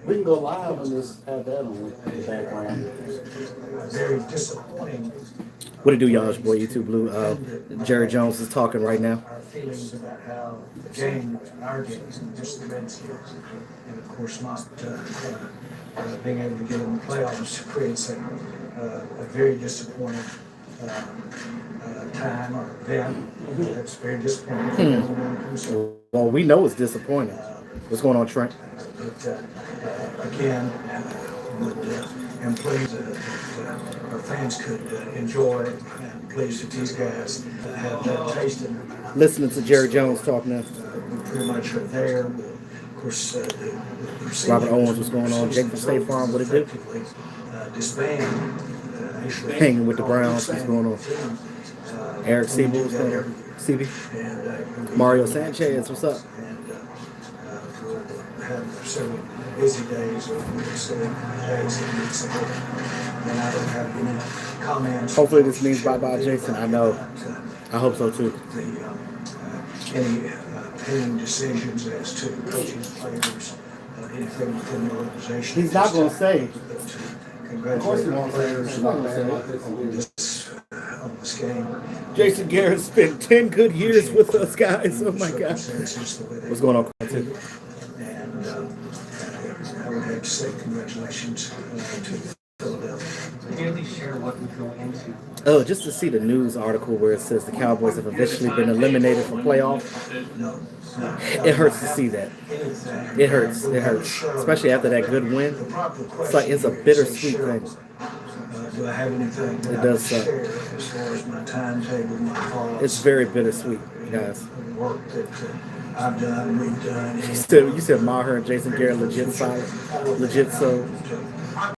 We can go live and just have that on the background. Very disappointing. What it do, y'all? It's your boy YouTube Blue. Jerry Jones is talking right now. Our feelings about how the game, our games, and just the Redskins, and of course not being able to get in the playoffs creates a very disappointing time or event. That's very disappointing. So, Well, we know it's disappointing. What's going on, Trent? Again, and please our fans could enjoy and please that these guys have that taste in their mouth. Listening to Jerry Jones talk now. We pretty much are there. Of course, the Robert Owens, what's going on? Jake from State Farm, what it do? Disband. Hanging with the Browns, what's going on? Eric Siebel, what's going on? CB? Mario Sanchez, what's up? Have several busy days or several days that need support. And I don't have any comments. Hopefully this means bye-bye, Jason. I know. I hope so, too. Any pending decisions as to coaching players, anything within the organization. He's not going to say. Of course he won't say. He's not going to say on this game. Jason Garrett spent 10 good years with us, guys. Oh, my God. What's going on, Quentin? I would have to say congratulations to Philadelphia. Can you at least share what we go into? Oh, just to see the news article where it says the Cowboys have officially been eliminated from playoff. It hurts to see that. It hurts. It hurts. Especially after that good win. It's a bittersweet thing. Do I have anything? It does suck. As far as my timetable, my thoughts. It's very bittersweet, guys. Work that I've done, we've done. You said Maher and Jason Garrett legit solid, legit so.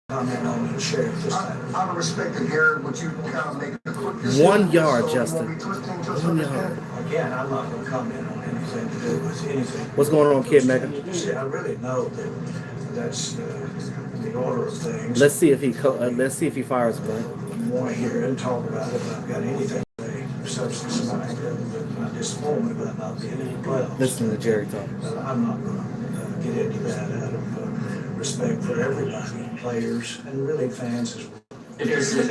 Comment on and share it this time. Out of respect to Garrett, would you kind of make a quick decision? 1 yard, So Justin. we'll be twisting just 1 like yard. that. Again, I'm not going to comment on anything to do with anything. What's going on, Kid Mega? See, I really know that that's the order of things. Let's see if he fires him. Right? I want to hear and talk about it, but I've got anything to say, substance in mind, my disappointment about not being in the playoffs. Listen to Jerry talk. I'm not going to get into that out of respect for everybody, players, and really fans as well. Everything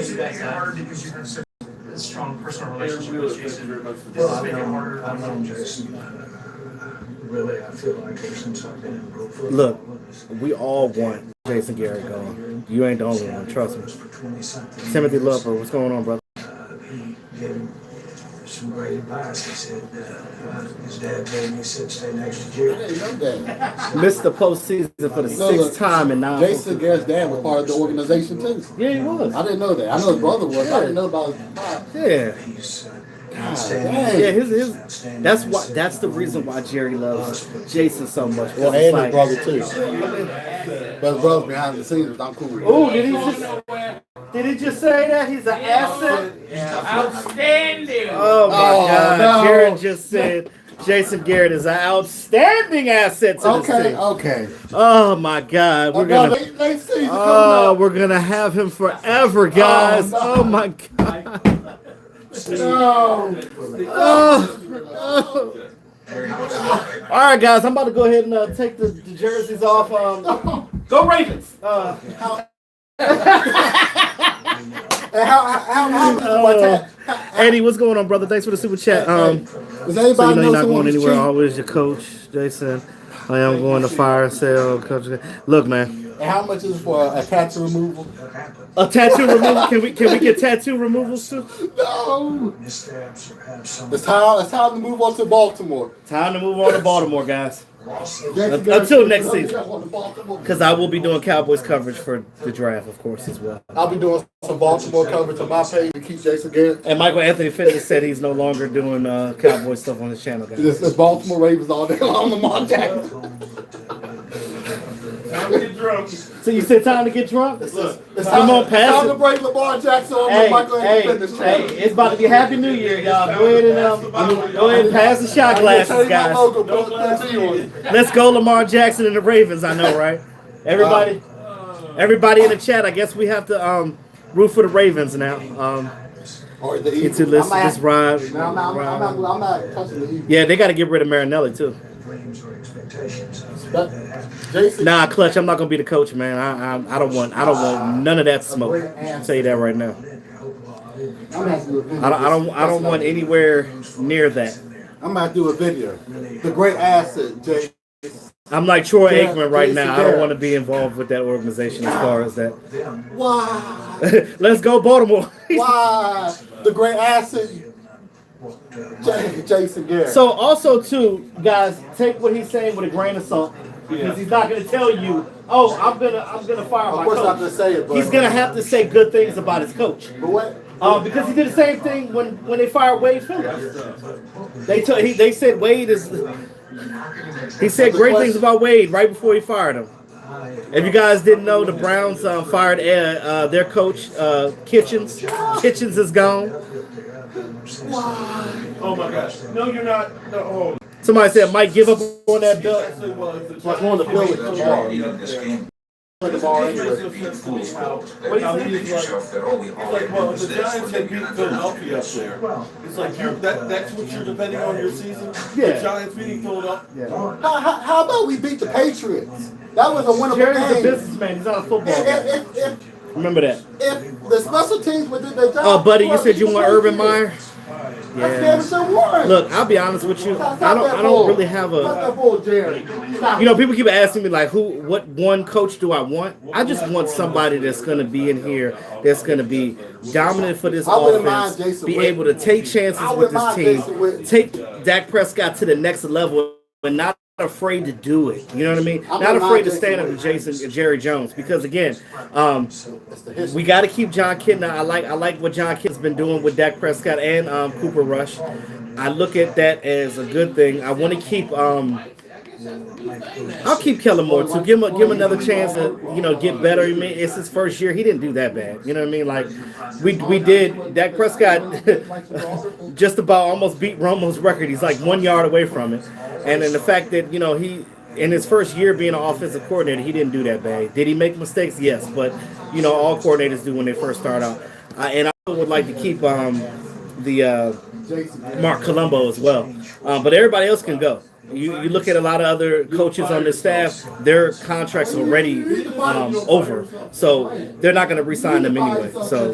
you guys have because you're such a strong personal relationship with Jason. Well, I've known Jason. Really, I feel like ever since I've been in pro football. Look, we all want Jason Garrett gone. You ain't the only one, trust me. For 20-something Timothy years. Lover, what's going on, brother? He gave him some great advice. He said, his dad told me, he said, stay next to Jerry. I didn't know that. Missed the postseason for the sixth time in 9. Jason Garrett's dad was part of the organization too. Yeah, he was. I didn't know that. I know his brother was. I didn't know about his father. Yeah. He's dang. outstanding. Yeah, that's the reason why Jerry loves Jason so much. Well, It's and like- his brother too. But his brother behind the scenes, I'm cool with. Oh, did he just say that? He's an asset? Outstanding. Oh my God. no. Jared just said Jason Garrett is an outstanding asset to the team. Okay. Oh my God. We're gonna Late season we're gonna have him forever, guys. no. Oh my God. No. Oh. All right, guys. I'm about to go ahead and take the jerseys off. Go Ravens. Eddie, what's going on, brother? Thanks for the super chat. Does So anybody you know know you're not someone going who's anywhere. cheap? Always your coach, Jason. I am going to fire sale. Coach. Look, man. And how much is it for a tattoo removal? A tattoo removal? Can we get tattoo removals too? No. Missteps or have some It's time to move on to Baltimore. Time to move on to Baltimore, guys. losses. Until next season. Because I will be doing Cowboys coverage for the draft, of course, as well. I'll be doing some Baltimore coverage on my page to keep Jason Garrett. And Michael Anthony Fitness said he's no longer doing Cowboy stuff on his channel, guys. It's Baltimore Ravens all day long. Lamar Jackson. So you said time to get drunk? It's Come on, pass time to it. break Lamar Jackson on Hey, the Michael Anthony Fitness hey, channel. it's about to be Happy New Year, y'all. Go ahead and pass the shot glasses, guys. Let's go, Lamar Jackson and the Ravens. I know, right? Everybody in the chat. I guess we have to root for the Ravens now. Or the Get to let's ride. I'm not touching the Eagles. Yeah, they got to get rid of Marinelli too. dreams or expectations. But Jason, Nah, Clutch, I'm not gonna be the coach, man. I don't want none of that smoke. I'll tell you that right now. I'm gonna do a video. I don't want anywhere near that. I'm gonna do a video. The great asset, Jay. I'm like Troy Yeah, Aikman right Jason now. I don't Garrett. want to be involved with that organization as far as that. Why? Let's go, Baltimore. Why? The great asset, Jason Garrett. So also too, guys, take what he's saying with a grain of salt because he's not going to tell you, "Oh, I'm gonna fire of my course, not coach." to say it, but He's going to have to say good things about his coach. But what? Because he did the same thing when they fired Wade Phillips. They said Wade is. He said great things about Wade right before he fired him. If you guys didn't know, the Browns fired their coach Kitchens. Kitchens is gone. Oh my gosh. No, you're not. No, oh. Somebody said Mike give up on that belt. Like one of the Phillies tomorrow. The ball anyway. What do you think? It's like, well, if the Giants had beat Philadelphia up there, it's like that's what you're depending on your season? Yeah. The Giants beating Philadelphia? Yeah. How about we beat the Patriots? That was a winnable Jerry's a game. businessman. He's not a football guy. If Remember that. the special teams would do their job. Oh, buddy, you said you want Urban Meyer? That's Yeah. Davidson Warren. Look, I'll be honest with you. Stop I that don't bull. really have Stop a. that bull, Jerry. Stop You know, people keep asking me like, what one coach do I want? I just want somebody that's going to be in here, that's going to be dominant for this I wouldn't mind offense, Jason be Witten. able to take chances I with wouldn't this mind Jason team, Witten. take Dak Prescott to the next level, but not afraid to do it. You know what I mean? I Not wouldn't afraid mind to stand up to Jason Jerry Jones because again, That's the history. we got to keep John Kitna. I like what John Kitna's been doing with Dak Prescott and Cooper Rush. I look at that as a good thing. I want to keep. I'll keep Kellen Moore too. Give him another chance to get better. I mean, it's his first year. He didn't do that bad. You know what I mean? Like we did. Dak Prescott just about almost beat Romo's record. He's like 1 yard away from it. And then the fact that he in his first year being an offensive coordinator, he didn't do that bad. Did he make mistakes? Yes, but all coordinators do when they first start out. And I would like to keep the Mark Colombo as well. But everybody else can go. You look at a lot of other coaches on the staff, their contracts are already over. So they're not going to re-sign them anyway. So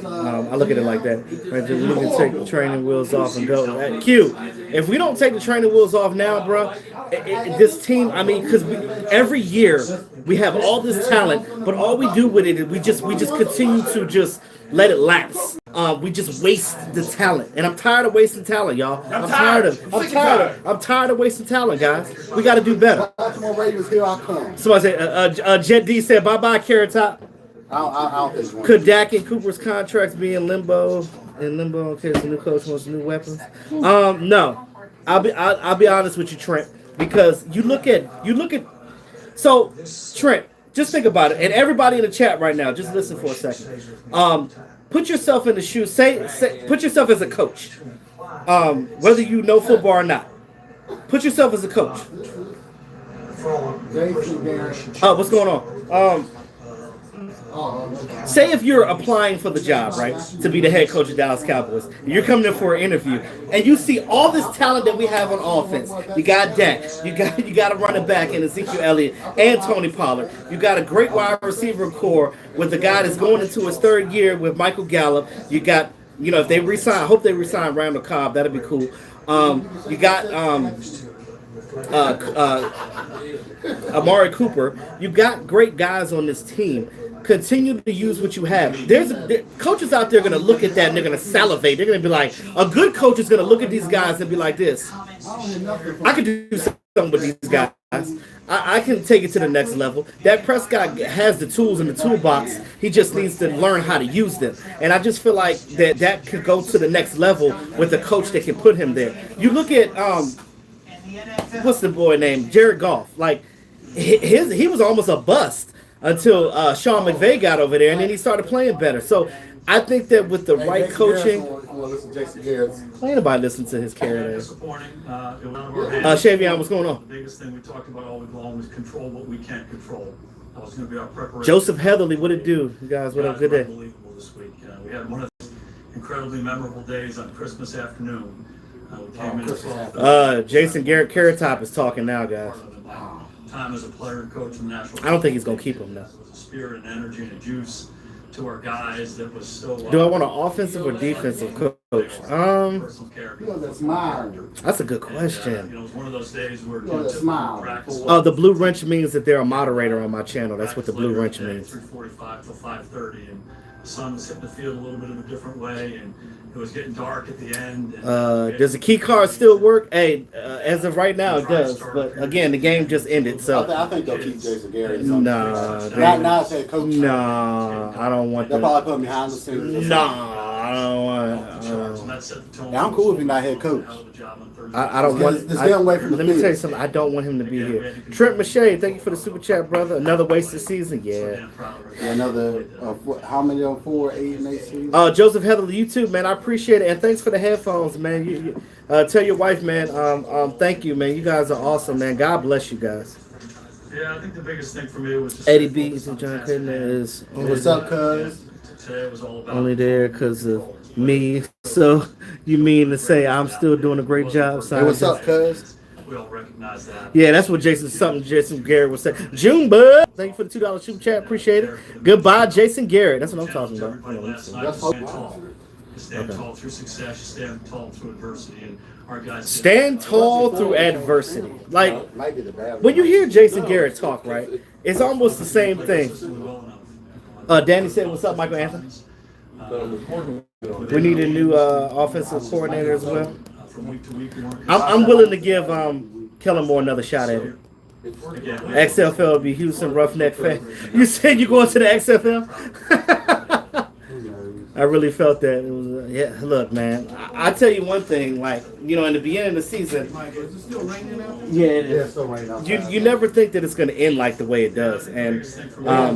I look at it like that. Right, we can take the training wheels off and go. Q, if we don't take the training wheels off now, bro, this team, I mean, because every year we have all this talent, but all we do with it is we just continue to just let it lapse. We just waste the talent, and I'm tired of wasting talent, y'all. I'm tired of wasting talent, guys. We got to do better. Baltimore Ravens, here I come. Somebody said, Jet D said, bye-bye, Carrot Top. I don't think so. Could Dak and Cooper's contracts be in limbo? In case the new coach wants new weapons? No. I'll be honest with you, Trent, because you look at. So, Trent, just think about it, and everybody in the chat right now, just listen for a second. Put yourself in the shoes. Put yourself as a coach, whether you know football or not. Put yourself as a coach. What's going on? Say if you're applying for the job, right, to be the head coach of Dallas Cowboys, and you're coming in for an interview, and you see all this talent that we have on offense. You got Dak, you got a running back in Ezekiel Elliott and Tony Pollard. You got a great wide receiver core with a guy that's going into his third year with Michael Gallup. You got, if they resign, I hope they resign Randall Cobb. That'd be cool. You got Amari Cooper. You got great guys on this team. Continue to use what you have. There's coaches out there going to look at that and they're going to salivate. They're going to be like, a good coach is going to look at these guys and be like this. I can do something with these guys. I can take it to the next level. Dak Prescott has the tools in the toolbox. He just needs to learn how to use them. And I just feel like that could go to the next level with a coach that can put him there. You look at what's the boy name? Jared Goff. Like he was almost a bust until Sean McVay got over there, and then he started playing better. So I think that with the right coaching, ain't nobody listen to his carrot. Shavion, what's going on? The biggest thing we talked about all week long was control what we can't control. That was going to be our preparation. Joseph Heatherly, what it do? You guys, what a good day. Unbelievable this week. We had one of those incredibly memorable days on Christmas afternoon. We came in at 12. Jason Garrett Carrot Top is talking now, guys. Time as a player and coach in the national. I don't think he's gonna keep him now. With a spirit and energy and a juice to our guys that was so. Do I want an offensive or defensive coach? Personal character. That's mine. That's a good It question. was one of those days where smile. practice. The blue wrench means that they're a moderator on my channel. That's what the blue wrench means. 3:45 till 5:30, and the sun was hitting the field a little bit of a different way, and it was getting dark at the end. And Does the key card still work? Hey, as of right now, it does. But again, the game just ended, so I think they'll keep Jason Garrett. nah, Not as head coach. nah, I don't want They'll that. probably put him behind the scenes. Nah, I don't want. And that set the tone. Yeah, I'm cool if he's not head coach. Hell of a job on Thursday. I don't want. Just get away from the let me tell you field. something. I don't want him to be here. Trent Mache, thank you for the super chat, brother. Another wasted season, yeah. Damn proud of her. Yeah, another, how many on 4, 8, and 8 seasons? Joseph Heather, you too, man. I appreciate it, and thanks for the headphones, man. Tell your wife, man. Thank you, man. You guys are awesome, man. God bless you guys. Yeah, I think the biggest thing for me was just Eddie B. and John Clinton is What's up, cuz? today was all about only there because of me. So you mean to say I'm still doing a great job? Hey, what's up, cuz? we all recognize that. Yeah, that's what Jason Garrett was saying. June Bud, thank you for the $2 super chat. Appreciate it. Goodbye, Jason Garrett. That's what I'm talking about. Everybody last night That's to stand all- tall. You stand tall through success, you stand tall through adversity, and our guys Stand tall through adversity. Like Might be the bad when you hear Jason Garrett talk, right? It's almost the same thing. well enough. Danny said, "What's up, Michael Anthony?" We need a new offensive coordinator as well. From week to week, we weren't I'm willing to give Kellen Moore another shot at it. again, XFL would be Houston Roughneck fan. You said you going to the XFL? I really felt that. It was yeah. Look, man, I tell you one thing. Like in the beginning of the season, yeah, it Yeah, is. so right now. You never think that it's going to end like the way it does, and I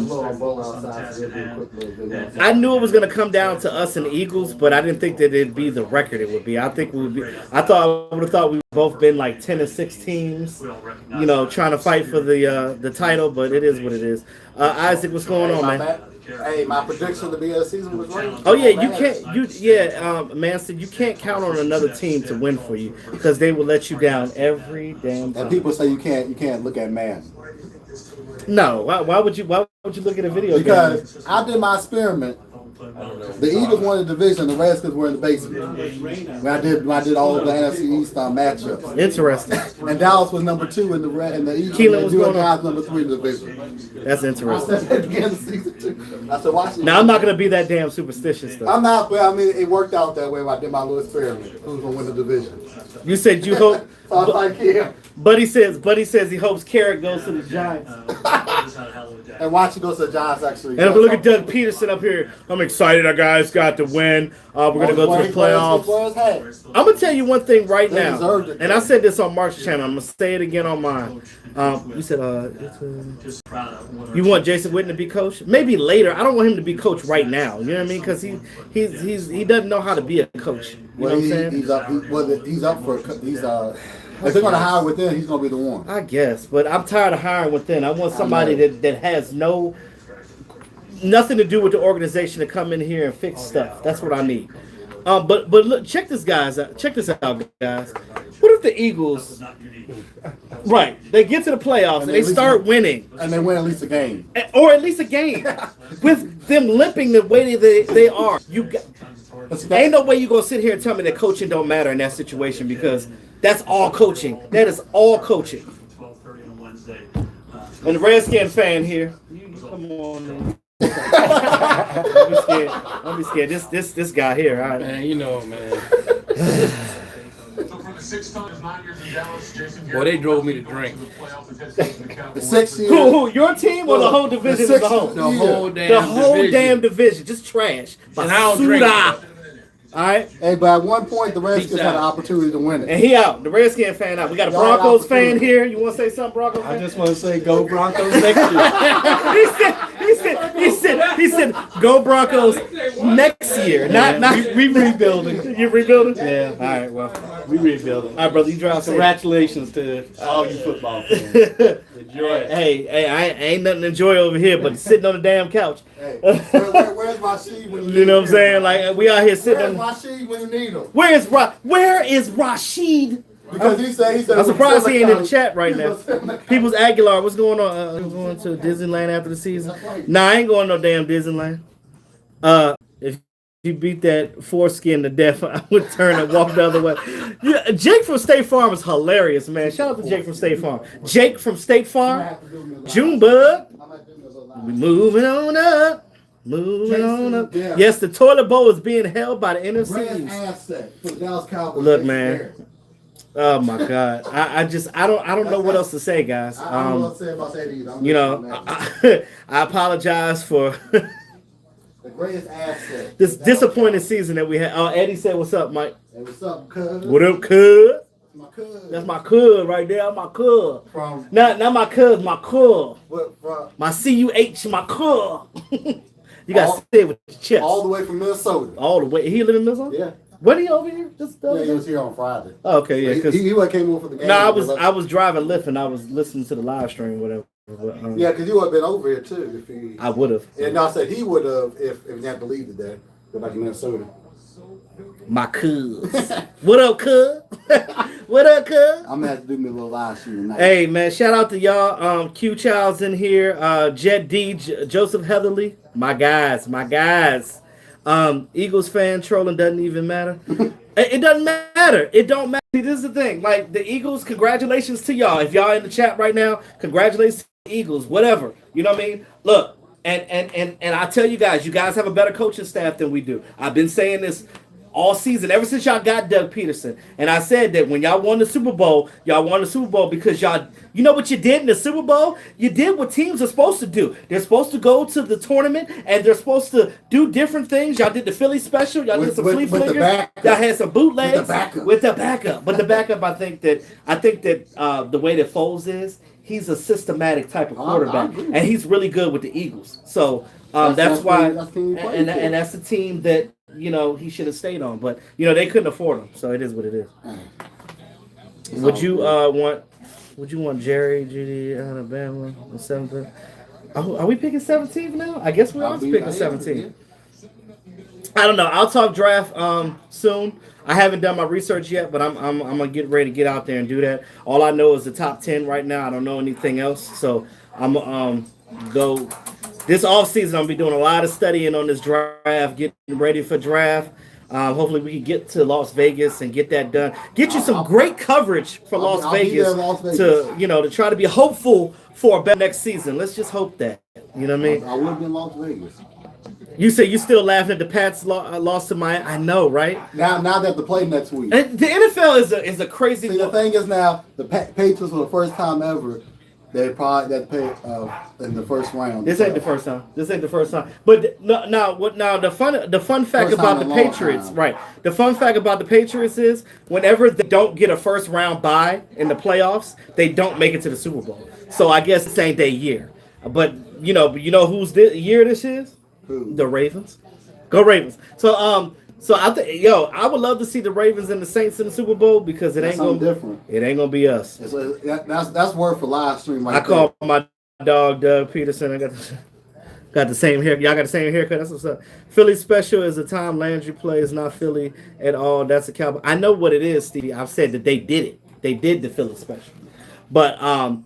knew it was going to come down to us and the Eagles, but I didn't think that it'd be the record it would be. I think we would be. I would have thought we would both been like 10-6 teams, we all recognize trying to fight for the title. But it is what it is. Isaac, what's going on, man? Hey, my prediction to be a season was right. Oh yeah, you can't. Man said you can't count on another team to win for you because they will let you down every damn And time. people say you can't look at man. No, why would you look at a video game? Because I did my experiment. The Eagles won the division, the Redskins were in the basement. When I did all of the NFC East matchups. Interesting. And Dallas was number 2 in the East. Keelan, what's going on? Guys number 3 in the division. That's I interesting. said at the beginning of the season too. I said, watch it. Now I'm not gonna be that damn superstitious though. I'm not, but I mean, it worked out that way when I did my little experiment. Who's gonna win the division? You said you hope. So I was like, yeah. Buddy says he hopes Carrot goes to the Giants. And watch it go to the Giants actually. And if we look at Doug Peterson up here, I'm excited. Our guys got to win. We're gonna go to the playoffs. I'm gonna tell you one thing right They now, deserved it. and I said this on Mark's channel. I'm gonna say it again on mine. You said just proud of what our you want Jason Witten to be coach? Maybe later. I don't want him to be coach right now. You know what I mean? Because he doesn't know how to be a coach. You know what I'm saying? He's up for. If they're gonna hire within, he's gonna be the one. I guess, but I'm tired of hiring within. I want somebody that has nothing to do with the organization to come in here and fix stuff. That's what I need. But look, check this out. Check this out, guys. What if the Eagles, right? They get to the playoffs and they start winning, And they win at least a game. or at least a game, with them limping the way they are. Ain't no way you gonna sit here and tell me that coaching don't matter in that situation because that's all coaching. That is all coaching. 12:30 on Wednesday. And the Redskin fan here. You come on, man. Don't be scared. This guy here, all right. Man, you know, man. Boy, they drove me to drink. The 6 year. Who? Your team or the whole division as a whole? The whole damn The whole division. damn division, just trash. And I don't drink. Basuda. All right, Hey, but at one point the Redskins Peace had an out. opportunity to win and it. he out. The Redskin fan out. We got a Y'all Broncos out. fan here. You want to say something, Broncos fan? I just want to say go Broncos next year. He said, "Go Broncos next year." Not we rebuilding. you rebuilding. Yeah. All right. Well, We rebuilding. all right, brother. You drive safe. Congratulations to all you football fans. Enjoy it. Hey, I ain't nothing to enjoy over here, but sitting on the damn couch. Hey, where's Rashid when you need You know what I'm him? saying? Like we out here sitting. Where's Rashid when you need him? Where is Rashid? Because he said. I'm surprised he ain't in the chat right now. People's Aguilar, what's going on? You going to Disneyland after the season? Nah, I ain't going no damn Disneyland. If you beat that foreskin to death, I would turn and walk the other way. Yeah, Jake from State Farm is hilarious, man. Shout out to Jake from State Farm. Jake from State Farm, Junebug. We moving on up. Moving on up. Yeah. Yes, the toilet bowl is being held by the NFC Great East. asset for the Dallas Cowboys. Look, man. Oh my God! I don't know what else to say, guys. I don't know what to say about that either. I'm You just know, saying I apologize for the greatest asset. this disappointing season that we had. Oh, Eddie said, "What's up, Mike?" Hey, what's up, cuz? What up, cuz? My cuz. That's my cuz right there. My cuz. From Not my cuz, my cuz. what? From My CUH, my cuz. You got to say it with your chest. all the way from Minnesota. All the way. He live in Minnesota? Yeah. When he over here? Just Yeah, he was here on Friday. Oh, okay, yeah. Because He came over for the game. no, I was driving Lyft and I was listening to the live stream, whatever. But, Yeah, because you would have been over here too if he. I would have. And I said he would have if he had to leave today. Go back to Minnesota. My cuz. What up, cuz? What up, cuz? I'm gonna have to do me a little live stream tonight. Hey, man, shout out to y'all. Q Child's in here. Jet D, Joseph Heatherly. My guys. Eagles fan trolling doesn't even matter. It doesn't matter. It don't matter. See, this is the thing. Like, the Eagles, congratulations to y'all. If y'all in the chat right now, congratulations to the Eagles. Whatever. You know what I mean? Look, and I tell you guys have a better coaching staff than we do. I've been saying this all season, ever since y'all got Doug Peterson. And I said that when y'all won the Super Bowl because y'all, you know what you did in the Super Bowl? You did what teams are supposed to do. They're supposed to go to the tournament, and they're supposed to do different things. Y'all did the Philly special. Y'all did some flea flickers. Y'all had some bootlegs. With the backup. But the backup, I think that the way that Foles is, he's a systematic type of quarterback. And he's really good with the Eagles. So that's why, and that's the team that, you know, he should have stayed on, but you know they couldn't afford him, so it is what it is. Would you want Jerry, Judy, Alabama, the 7th? Are we picking 17th now? I guess we are picking 17th. I don't know. I'll talk draft soon. I haven't done my research yet, but I'm gonna get ready to get out there and do that. All I know is the top 10 right now. I don't know anything else, so I'm go. This offseason, I'm going to be doing a lot of studying on this draft, getting ready for draft. Hopefully, we can get to Las Vegas and get that done. Get you some great coverage for Las Vegas to try to be hopeful for a better next season. Let's just hope that. You know what I mean? I would have been Las Vegas. You say you still laughing at the Pats lost to Miami? I know, right? Now they have to play next week. And the NFL is a crazy. See, the thing is now, the Patriots for the first time ever, they probably got to pay in the first round. This ain't the first time. But the fun fact about the Patriots, right? The fun fact about the Patriots is whenever they don't get a first round bye in the playoffs, they don't make it to the Super Bowl. So I guess this ain't their year. But you know whose year this is? Who? The Ravens. Go Ravens. So I think, I would love to see the Ravens and the Saints in the Super Bowl because it ain't gonna be us. That's word for live stream. I call my dog Doug Peterson. I got the same hair. Y'all got the same haircut. That's what's up. Philly special is a Tom Landry play. It's not Philly at all. That's a Cowboy. I know what it is, Stevie. I've said that they did it. They did the Philly special, but all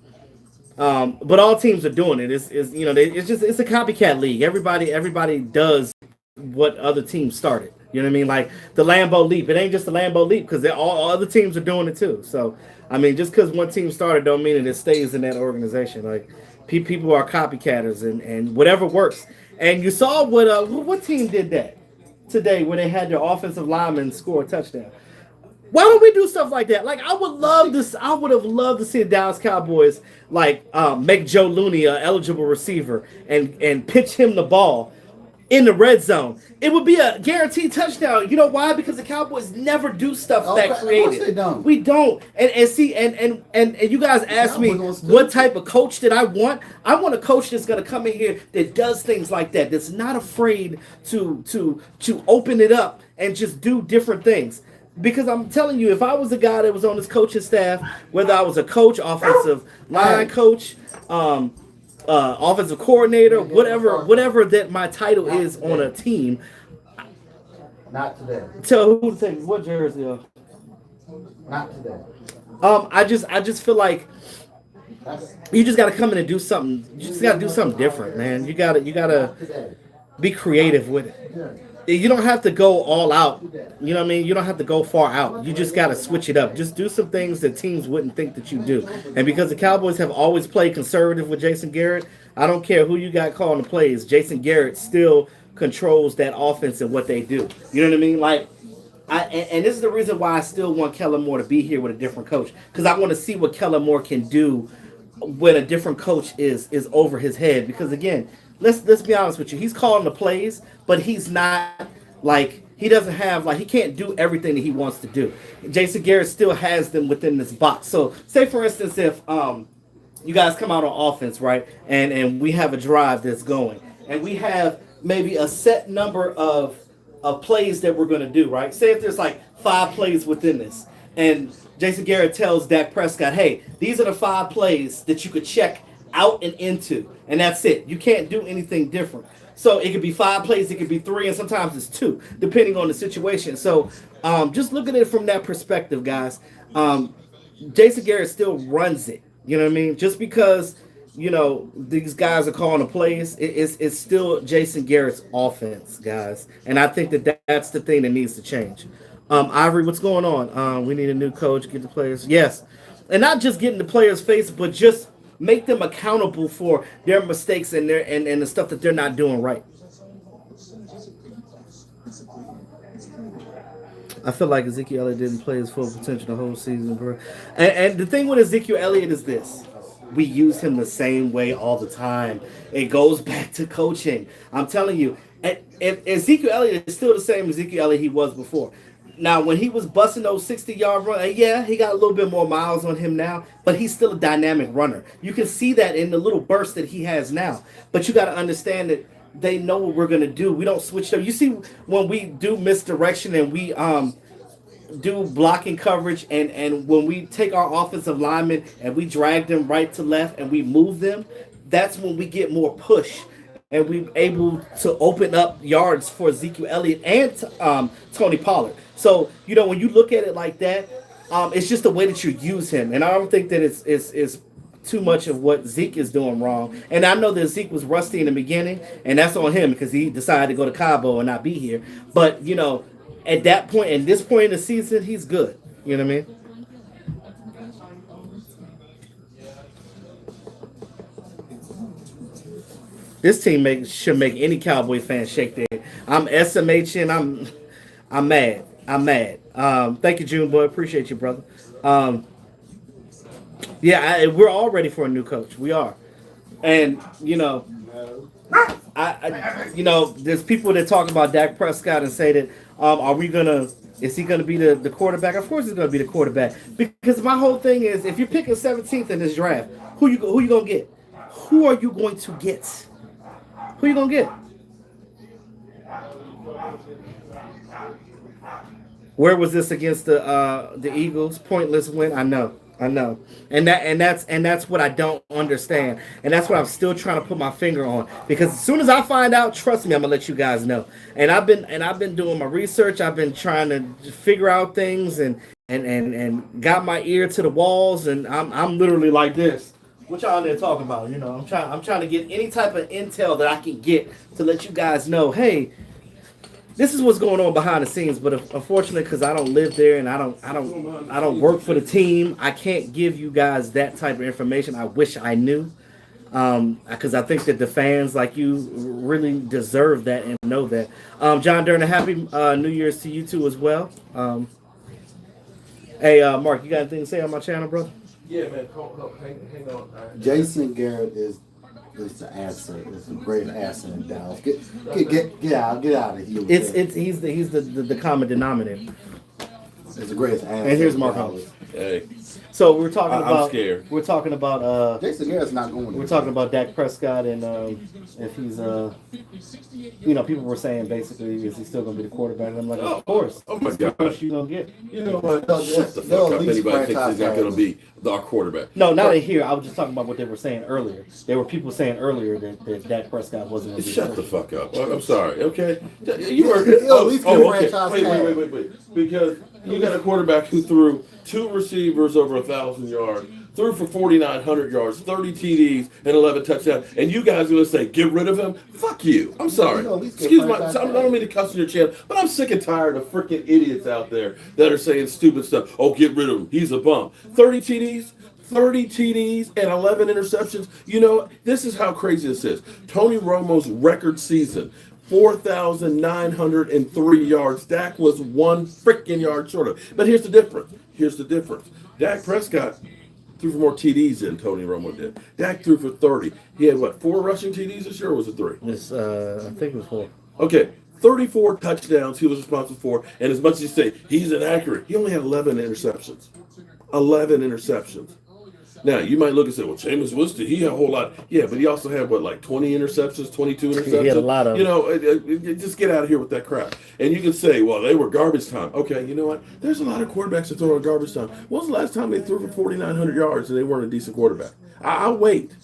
teams are doing it. It's a copycat league. Everybody does what other teams started. You know what I mean? Like the Lambeau Leap. It ain't just the Lambeau Leap because all other teams are doing it too. So, I mean, just because one team started don't mean that it stays in that organization. Like people are copycatters and whatever works. And you saw what team did that today when they had their offensive lineman score a touchdown. Why don't we do stuff like that? Like I would have loved to see the Dallas Cowboys make Joe Looney an eligible receiver and pitch him the ball in the red zone. It would be a guaranteed touchdown. You know why? Because the Cowboys never do stuff that Of course creative. they don't. We don't. And see, and you guys asked me what type of coach did I want. I want a coach that's gonna come in here that does things like that. That's not afraid to open it up and just do different things. Because I'm telling you, if I was a guy that was on this coaching staff, whether I was a coach, offensive line coach, offensive coordinator, whatever that my title is on a team. Not today. Tell who to take what jersey off. Not today. I just feel like you just got to come in and do something. You just got to do something different, man. You gotta be creative with it. You don't have to go all out. You know what I mean? You don't have to go far out. You just got to switch it up. Just do some things that teams wouldn't think that you do. And because the Cowboys have always played conservative with Jason Garrett, I don't care who you got calling the plays. Jason Garrett still controls that offense and what they do. You know what I mean? Like, and this is the reason why I still want Kellen Moore to be here with a different coach, because I want to see what Kellen Moore can do when a different coach is over his head. Because again, let's be honest with you, he's calling the plays, but he's not like he doesn't have like he can't do everything that he wants to do. Jason Garrett still has them within this box. So say for instance if you guys come out on offense, right, and we have a drive that's going, and we have maybe a set number of plays that we're going to do, right? Say if there's like 5 plays within this, and Jason Garrett tells Dak Prescott, hey, these are the 5 plays that you could check out and into, and that's it. You can't do anything different. So it could be 5 plays, it could be 3, and sometimes it's 2, depending on the situation. So just look at it from that perspective, guys. Jason Garrett still runs it. You know what I mean? Just because, you know, these guys are calling the plays, it's still Jason Garrett's offense, guys. And I think that's the thing that needs to change. Ivory, what's going on? We need a new coach, get the players. Yes. And not just getting the players' face, but just make them accountable for their mistakes and and the stuff that they're not doing right. I feel like Ezekiel Elliott didn't play his full potential the whole season, bro. And the thing with Ezekiel Elliott is this. We use him the same way all the time. It goes back to coaching. I'm telling you, if Ezekiel Elliott is still the same Ezekiel Elliott he was before. Now, when he was busting those 60-yard runs, yeah, he got a little bit more miles on him now, but he's still a dynamic runner. You can see that in the little burst that he has now. But you got to understand that they know what we're going to do. We don't switch up. You see, when we do misdirection and we do blocking coverage, and when we take our offensive linemen and we drag them right to left and we move them, that's when we get more push. And we're able to open up yards for Ezekiel Elliott and Tony Pollard. So, you know, when you look at it like that, it's just the way that you use him. And I don't think that it's too much of what Zeke is doing wrong. And I know that Zeke was rusty in the beginning, and that's on him because he decided to go to Cabo and not be here. But, you know, at that point, in this point in the season, he's good. You know what I mean? This team should make any Cowboy fan shake their head. I'm SMHing. I'm mad. I'm mad. Thank you, June Boy. Appreciate you, brother. We're all ready for a new coach. We are. And, you know, I there's people that talk about Dak Prescott and say that, is he gonna be the quarterback? Of course he's gonna be the quarterback. Because my whole thing is, if you're picking 17th in this draft, who you gonna get? Who are you going to get? Who you gonna get? Where was this against the Eagles? Pointless win. I know. And that's what I don't understand. And that's what I'm still trying to put my finger on. Because as soon as I find out, trust me, I'm gonna let you guys know. And I've been doing my research. I've been trying to figure out things and got my ear to the walls, and I'm literally like this. What y'all there talking about? You know, I'm trying to get any type of intel that I can get to let you guys know, hey, this is what's going on behind the scenes. But unfortunately, because I don't live there and I don't work for the team, I can't give you guys that type of information. I wish I knew, because I think that the fans like you really deserve that and know that. John Durner, happy New Year's to you too as well. Hey, Mark, you got anything to say on my channel, brother? Yeah, man. Hang on. Jason Garrett is is the asset. It's a great asset in Dallas. Get out of here. He's the common denominator. It's the greatest asset. And here's Mark Hollis. Hey, So we're talking about. I'm scared. We're talking about. Jason Garrett's not going. We're talking about Dak Prescott and if he's people were saying basically is he still going to be the quarterback? And I'm like, of course. Oh my How God. much you gonna get? You know what? Shut the fuck up. Anybody thinks he's not going to be our quarterback? No, not in here. I was just talking about what they were saying earlier. There were people saying earlier that Dak Prescott wasn't going to be. Shut the fuck up. I'm sorry. Okay, you are. Okay. Wait. Because you got a quarterback who threw 2 receivers over 1,000 yards, threw for 4,900 yards, 30 TDs, and 11 touchdowns, and you guys are going to say, get rid of him? Fuck you. I'm sorry. Excuse me. I don't mean to cuss on your channel, but I'm sick and tired of freaking idiots out there that are saying stupid stuff. Oh, get rid of him. He's a bum. 30 TDs and 11 interceptions. You know, this is how crazy this is. Tony Romo's record season, 4,903 yards. Dak was 1 freaking yard short of. But here's the difference. Dak Prescott threw for more TDs than Tony Romo did. Dak threw for 30. He had, 4 rushing TDs this year, or was it 3? This, I think it was 4. Okay, 34 touchdowns he was responsible for, and as much as you say he's inaccurate, he only had 11 interceptions. 11 interceptions. Now, you might look and say, well, Jameis Winston, he had a whole lot. Yeah, but he also had, 20 interceptions, 22 interceptions? He had a lot of them. Just get out of here with that crap. And you can say, well, they were garbage time. Okay, you know what? There's a lot of quarterbacks that throw in garbage time. When was the last time they threw for 4,900 yards and they weren't a decent quarterback? I'll wait.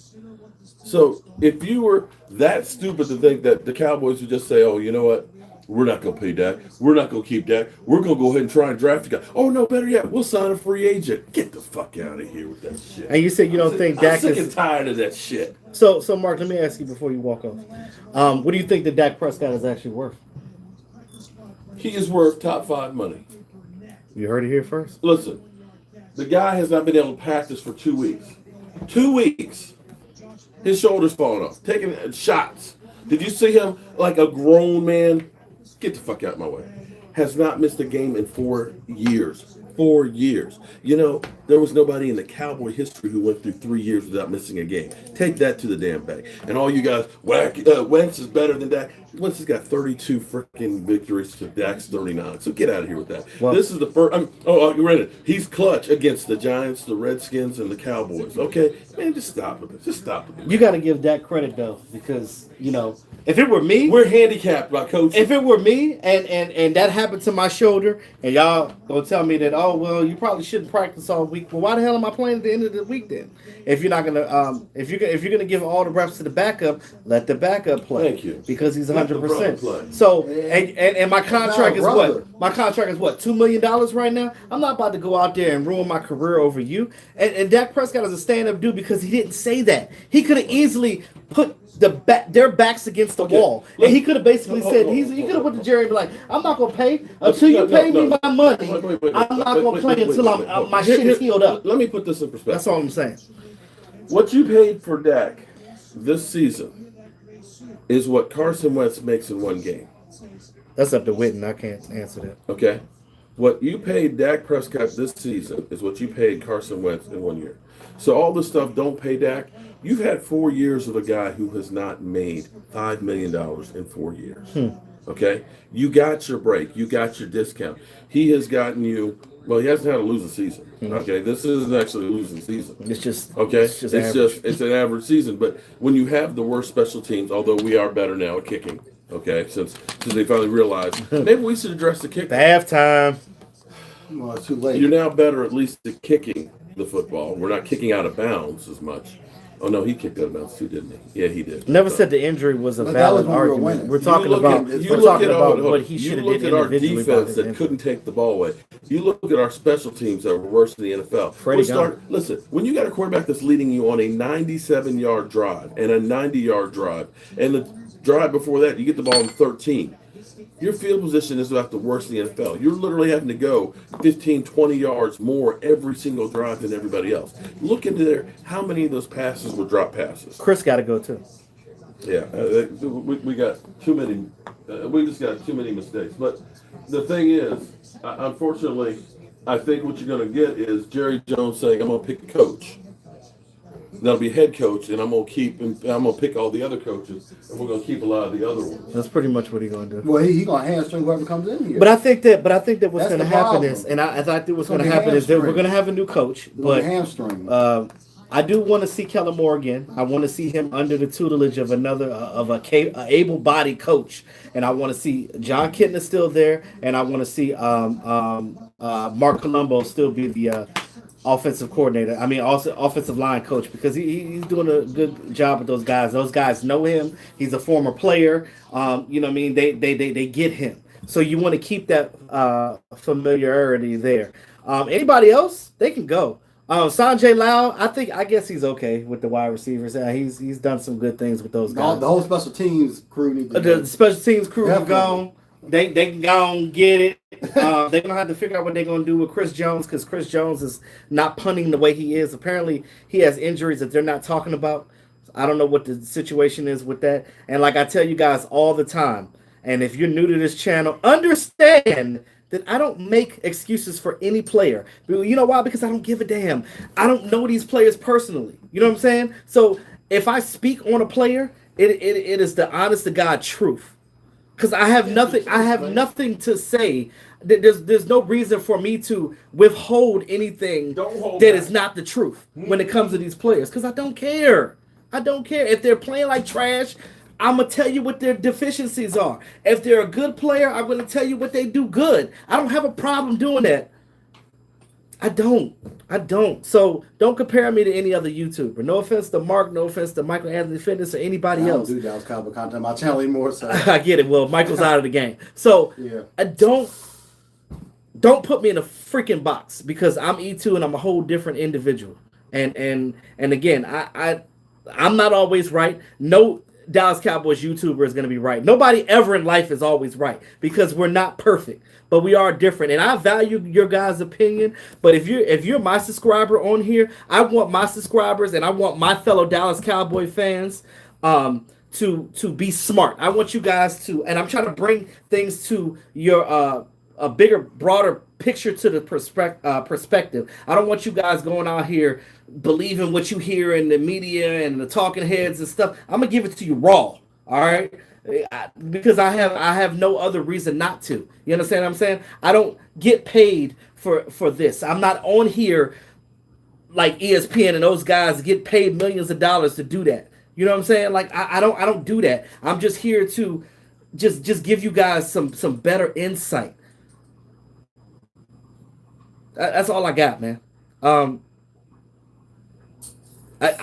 So if you were that stupid to think that the Cowboys would just say, oh, you know what? We're not going to pay Dak. We're not going to keep Dak. We're going to go ahead and try and draft a guy. Oh, no, better yet, we'll sign a free agent. Get the fuck out of here with that shit. And you said you don't think Dak I'm sick is... and tired of that shit. So Mark, let me ask you before you walk off. What do you think that Dak Prescott is actually worth? He is worth top 5 money. You heard it here first? Listen, the guy has not been able to practice for 2 weeks. 2 weeks. His shoulder's falling off. Taking shots. Did you see him like a grown man? Get the fuck out of my way. Has not missed a game in 4 years. 4 years. You know, there was nobody in the Cowboy history who went through 3 years without missing a game. Take that to the damn bank. And all you guys, Wentz is better than Dak. Wentz has got 32 freaking victories to Dak's 39. So get out of here with that. Well, this is the first. You read it. He's clutch against the Giants, the Redskins, and the Cowboys. Okay, man, just stop with it. Just stop with it. You got to give Dak credit though, because if it were me, we're handicapped by coaching. If it were me and that happened to my shoulder, and y'all gonna tell me that, oh well, you probably shouldn't practice all week. Well, why the hell am I playing at the end of the week then? If you're not gonna if you're gonna give all the reps to the backup, let the backup play. Thank you. Because he's 100%. So and my contract is what? My contract is what? $2 million right now. I'm not about to go out there and ruin my career over you. And Dak Prescott is a stand-up dude because he didn't say that. He could have easily put their backs against the wall, and he could have basically said he could have went to Jerry and be like, "I'm not gonna pay until you pay me my money. I'm not gonna play until my shit is healed up." Let me put this in perspective. That's all I'm saying. What you paid for Dak this season is what Carson Wentz makes in 1 game. That's up to Witten. I can't answer that. Okay, what you paid Dak Prescott this season is what you paid Carson Wentz in 1 year. So all this stuff, don't pay Dak. You've had 4 years of a guy who has not made $5 million in 4 years. Okay? You got your break. You got your discount. He has gotten you, well, he hasn't had a losing season. Okay? This isn't actually a losing season. It's just, okay? It's an average season. But when you have the worst special teams, although we are better now at kicking, okay, since they finally realized, maybe we should address the kicking. Halftime. Well, it's too late. You're now better at least at kicking the football. We're not kicking out of bounds as much. Oh, no, he kicked out of bounds too, didn't he? Yeah, he did. Never said the injury was a valid argument. We're talking about what he should have did individually. You look at our defense that couldn't take the ball away. You look at our special teams that were worse than the NFL. Listen, when you got a quarterback that's leading you on a 97-yard drive and a 90-yard drive, and the drive before that, you get the ball in 13. Your field position is about the worst in the NFL. You're literally having to go 15, 20 yards more every single drive than everybody else. Look into there. How many of those passes were drop passes? Chris got to go too. Yeah, we got too many. We just got too many mistakes. But the thing is, unfortunately, I think what you're going to get is Jerry Jones saying, "I'm going to pick a coach." that'll be head coach, and I'm gonna pick all the other coaches, and we're gonna keep a lot of the other ones. That's pretty much what he's gonna do. Well, he gonna hamstring whoever comes in here. But I think that what's That's gonna the happen problem. is, and I think what's It's gonna gonna be happen is that we're hamstring. gonna have a new coach, It's gonna be but hamstring. I do want to see Kellen Moore again. I want to see him under the tutelage of a able-bodied coach, and I want to see John Kitten is still there, and I want to see Mark Colombo still be the offensive coordinator. I mean, also offensive line coach, because he's doing a good job with those guys. Those guys know him. He's a former player. You know what I mean? They get him. So you want to keep that familiarity there. Anybody else? They can go. Sanjay Lau, I guess he's okay with the wide receivers. He's done some good things with those guys. The whole special teams crew need to The special teams crew are Definitely. gone. They can go and get it. They're gonna have to figure out what they're gonna do with Chris Jones, because Chris Jones is not punting the way he is. Apparently, he has injuries that they're not talking about. I don't know what the situation is with that. And like I tell you guys all the time, and if you're new to this channel, understand that I don't make excuses for any player. You know why? Because I don't give a damn. I don't know these players personally. You know what I'm saying? So if I speak on a player, it is the honest to God truth. Because I have nothing to say. There's no reason for me to withhold anything that is not the truth when it comes to these players. Because I don't care. I don't care. If they're playing like trash, I'm going to tell you what their deficiencies are. If they're a good player, I'm going to tell you what they do good. I don't have a problem doing that. I don't. So don't compare me to any other YouTuber. No offense to Mark, no offense to Michael Anthony Fitness or anybody else. I don't do Dallas Cowboy content on my channel anymore. So I get it. Well, Michael's out of the game. So yeah. I don't put me in a freaking box, because I'm E2 and I'm a whole different individual. And again, I'm not always right. No Dallas Cowboys YouTuber is going to be right. Nobody ever in life is always right, because we're not perfect, but we are different. And I value your guys' opinion. But if you're my subscriber on here, I want my subscribers and I want my fellow Dallas Cowboy fans to be smart. I want you guys to, and I'm trying to bring things to your a bigger, broader picture to the perspective. I don't want you guys going out here believing what you hear in the media and the talking heads and stuff. I'm gonna give it to you raw, all right? Because I have no other reason not to. You understand what I'm saying? I don't get paid for this. I'm not on here like ESPN and those guys get paid millions of dollars to do that. You know what I'm saying? Like I don't do that. I'm just here to just give you guys some better insight. That's all I got, man. I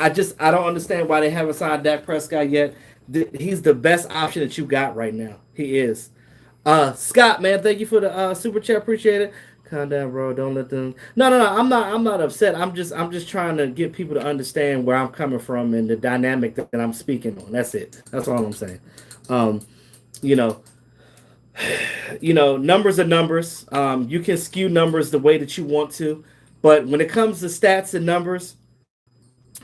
don't understand why they haven't signed Dak Prescott yet. He's the best option that you got right now. He is. Scott, man, thank you for the super chat. Appreciate it. Calm down, bro. Don't let them. No. I'm not upset. I'm just trying to get people to understand where I'm coming from and the dynamic that I'm speaking on. That's it. That's all I'm saying. Numbers are numbers. You can skew numbers the way that you want to, but when it comes to stats and numbers,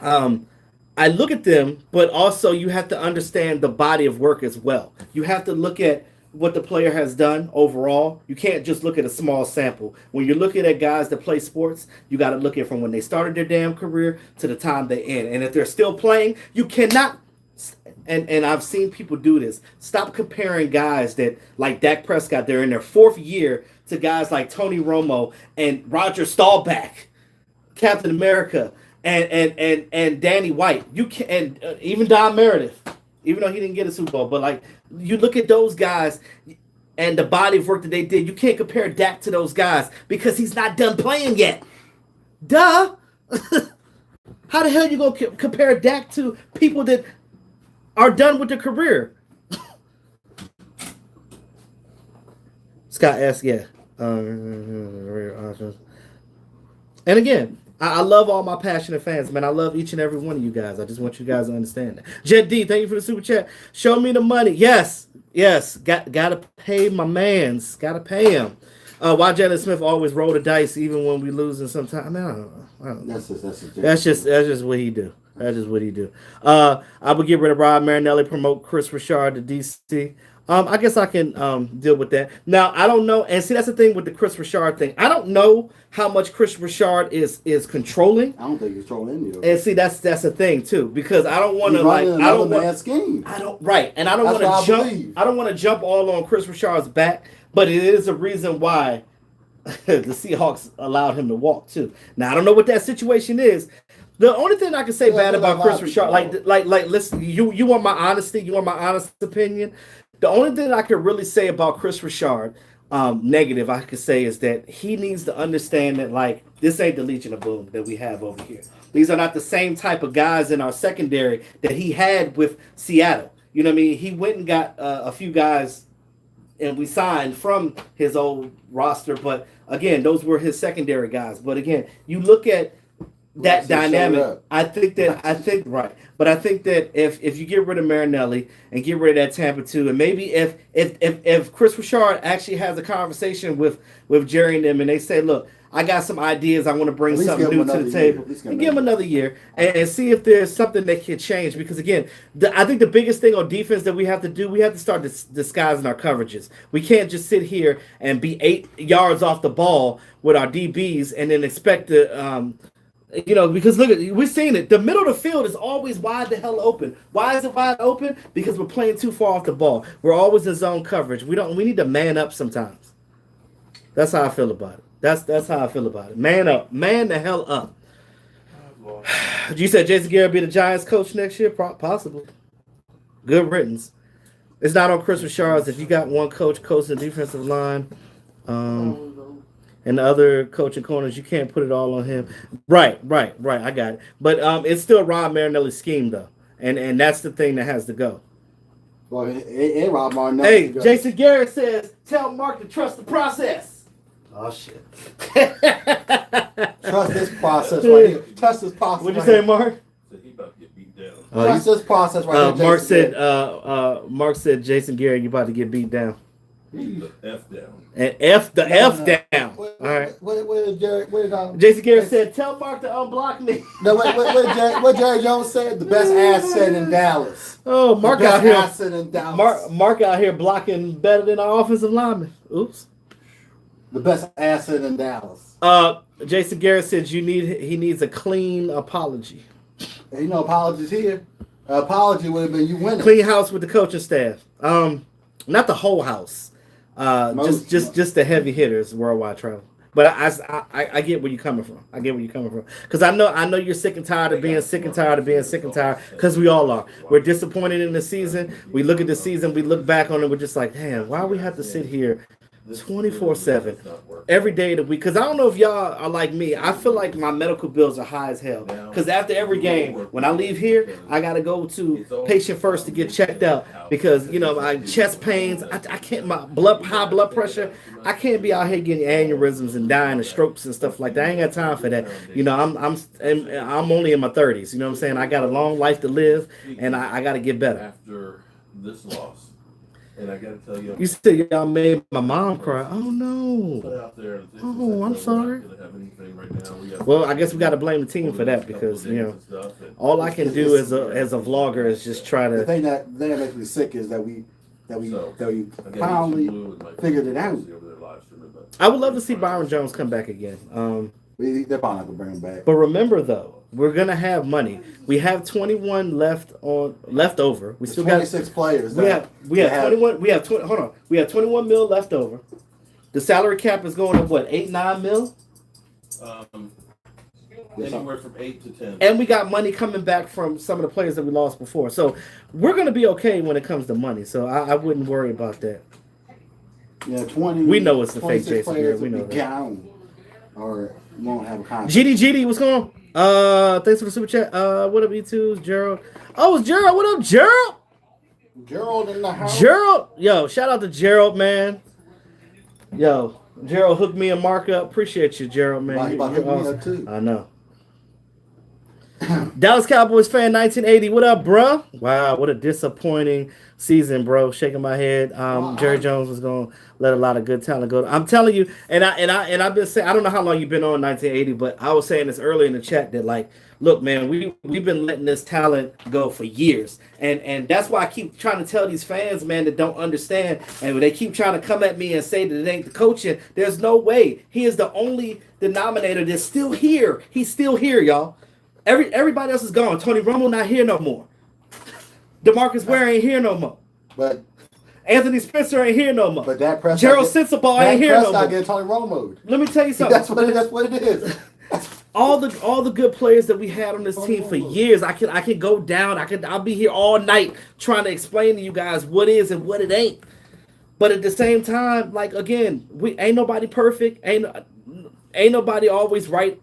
I look at them, but also you have to understand the body of work as well. You have to look at what the player has done overall. You can't just look at a small sample. When you're looking at guys that play sports, you got to look at from when they started their damn career to the time they end. And if they're still playing, you cannot. And I've seen people do this. Stop comparing guys that like Dak Prescott, they're in their fourth year, to guys like Tony Romo and Roger Staubach, Captain America, and Danny White. You can, and even Don Meredith, even though he didn't get a Super Bowl. But like, you look at those guys and the body of work that they did. You can't compare Dak to those guys because he's not done playing yet. Duh. How the hell you gonna compare Dak to people that are done with their career? Scott asks, yeah. And again, I love all my passionate fans, man. I love each and every one of you guys. I just want you guys to understand that. Jet D, thank you for the super chat. Show me the money. Yes. Gotta pay my mans. Gotta pay him. Why Jalen Smith always roll the dice even when we lose, and sometimes I don't know. That's just what he do. That's just what he do. I would get rid of Rob Marinelli, promote Chris Richard to DC. I guess I can deal with that. Now, I don't know. And see, that's the thing with the Chris Richard thing. I don't know how much Chris Richard is controlling. I don't think he's trolling any of it. And see, that's the thing too, because I don't want to I don't want scheme. I don't want to jump. I don't want to jump all on Chris Richard's back, but it is a reason why the Seahawks allowed him to walk too. Now, I don't know what that situation is. The only thing I can say bad about Chris Richard, like, listen, you want my honesty, you want my honest opinion. The only thing I can really say about Chris Richard, negative, I could say, is that he needs to understand that, like, this ain't the Legion of Boom that we have over here. These are not the same type of guys in our secondary that he had with Seattle. You know what I mean? He went and got a few guys, and we signed from his old roster. But again, those were his secondary guys. But again, you look at that dynamic. I think that if you get rid of Marinelli and get rid of that Tampa 2, and maybe if Chris Richard actually has a conversation with Jerry and them, and they say, look, I got some ideas, I want to bring something new to the table, and give him another year and see if there's something that can change. Because again, I think the biggest thing on defense that we have to do, we have to start disguising our coverages. We can't just sit here and be 8 yards off the ball with our DBs and then expect to because look, we're seeing it. The middle of the field is always wide the hell open. Why is it wide open? Because we're playing too far off the ball. We're always in zone coverage. We need to man up sometimes. That's how I feel about it. That's how I feel about it. Man up. Man the hell up. You said Jason Garrett be the Giants coach next year? Possibly. Good riddance. It's not on Chris Richards. If you got one coach coaching the defensive line, and the other coaching corners, you can't put it all on him. Right. I got it. But it's still Rob Marinelli's scheme, though. And that's the thing that has to go. Well, and Rob Marinelli. Hey, Jason Garrett says, tell Mark to trust the process. Oh, shit. Trust this process right here. Trust this process. What'd you say, Mark? He about to get beat down. Trust this process right here. Mark said, Jason Garrett, you about to get beat down. The F down. And F down. All right. Jason Garrett said, tell Mark to unblock me. No, what Jerry Jones said? The best asset in Dallas. Oh, Mark out here. Asset in Dallas. Mark out here blocking better than our offensive lineman. Oops. The best asset in Dallas. Jason Garrett said he needs a clean apology. Ain't no apologies here. Apology would have been you winning. Clean house with the coaching staff. Not the whole house. Just the heavy hitters, worldwide travel. But I get where you're coming from. Because I know you're sick and tired of being sick and tired because we all are. We're disappointed in the season. We look at the season, we look back on it, we're just like, damn, why we have to sit here 24/7 every day of the week? Because I don't know if y'all are like me. I feel like my medical bills are high as hell. Because after every game, when I leave here, I got to go to patient first to get checked out. Because my chest pains, I can't, my high blood pressure, I can't be out here getting aneurysms and dying of strokes and stuff like that. I ain't got time for that. I'm only in my 30s. You know what I'm saying? I got a long life to live, and I got to get better. After this loss. And I gotta tell you, you said y'all made my mom cry. Oh no! Oh, I'm sorry. Well, I guess we got to blame the team for that because all I can do as a vlogger is just try to. The thing that makes me sick is that we finally figured it out. I would love to see Byron Jones come back again. They're probably not gonna bring him back. But remember though, we're gonna have money. We have 21 left over. We still 26 players. We have 21. We have 20. Hold on. We have 21 mil left over. The salary cap is going up what, 8-9 mil? Anywhere from 8 to 10. And we got money coming back from some of the players that we lost before. So we're gonna be okay when it comes to money. So I wouldn't worry about that. Yeah, 20. We know it's the fake Jason Garrett. We know that. Or won't have a contract. GD, what's going on? Thanks for the super chat. What up, E2? Gerald. Oh, it's Gerald. What up, Gerald? Gerald in the house. Gerald. Yo, shout out to Gerald, man. Yo, Gerald hooked me and Mark up. Appreciate you, Gerald, man. He about to hook me up too. I know. Dallas Cowboys fan 1980. What up, bro? Wow, what a disappointing season, bro. Shaking my head. Jerry Jones was gonna let a lot of good talent go. I'm telling you, and I've been saying, I don't know how long you've been on 1980, but I was saying this earlier in the chat that, like, look, man, we've been letting this talent go for years, and that's why I keep trying to tell these fans, man, that don't understand, and they keep trying to come at me and say that it ain't the coaching. There's no way. He is the only denominator that's still here. He's still here, y'all. Everybody else is gone. Tony Romo not here no more. DeMarcus Ware ain't here no more. But Anthony Spencer ain't here no more. But Dak Prescott, Gerald Sensabaugh ain't here no more. Getting Tony Romo. Let me tell you something. That's what it is. all the good players that we had on this team for years. I can go down. I'll be here all night trying to explain to you guys what is and what it ain't. But at the same time, like, again, we ain't nobody perfect. Ain't nobody always right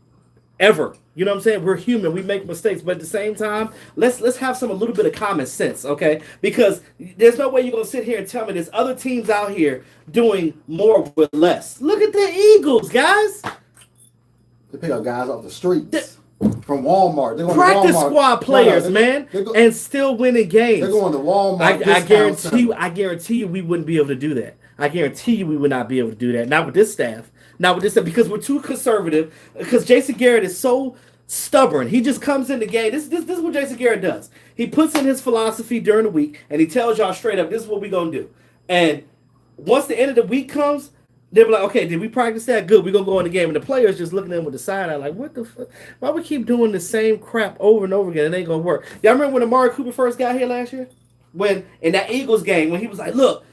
ever. You know what I'm saying? We're human. We make mistakes. But at the same time, let's have a little bit of common sense, okay? Because there's no way you're going to sit here and tell me there's other teams out here doing more with less. Look at the Eagles, guys. They pick up guys off the streets from Walmart. They're going practice to Walmart. squad players, man, and still winning games. They're going to Walmart. I guarantee you we wouldn't be able to do that. I guarantee you we would not be able to do that. Not with this staff. Not with this stuff, because we're too conservative. Because Jason Garrett is so stubborn. He just comes in the game. This is what Jason Garrett does. He puts in his philosophy during the week, and he tells y'all straight up, this is what we're going to do. And once the end of the week comes, they'll be like, okay, did we practice that? Good. We're going to go in the game. And the players just looking at them with the side eye like, what the fuck? Why we keep doing the same crap over and over again? It ain't going to work. Y'all remember when Amari Cooper first got here last year? When, in that Eagles game, when he was like, look.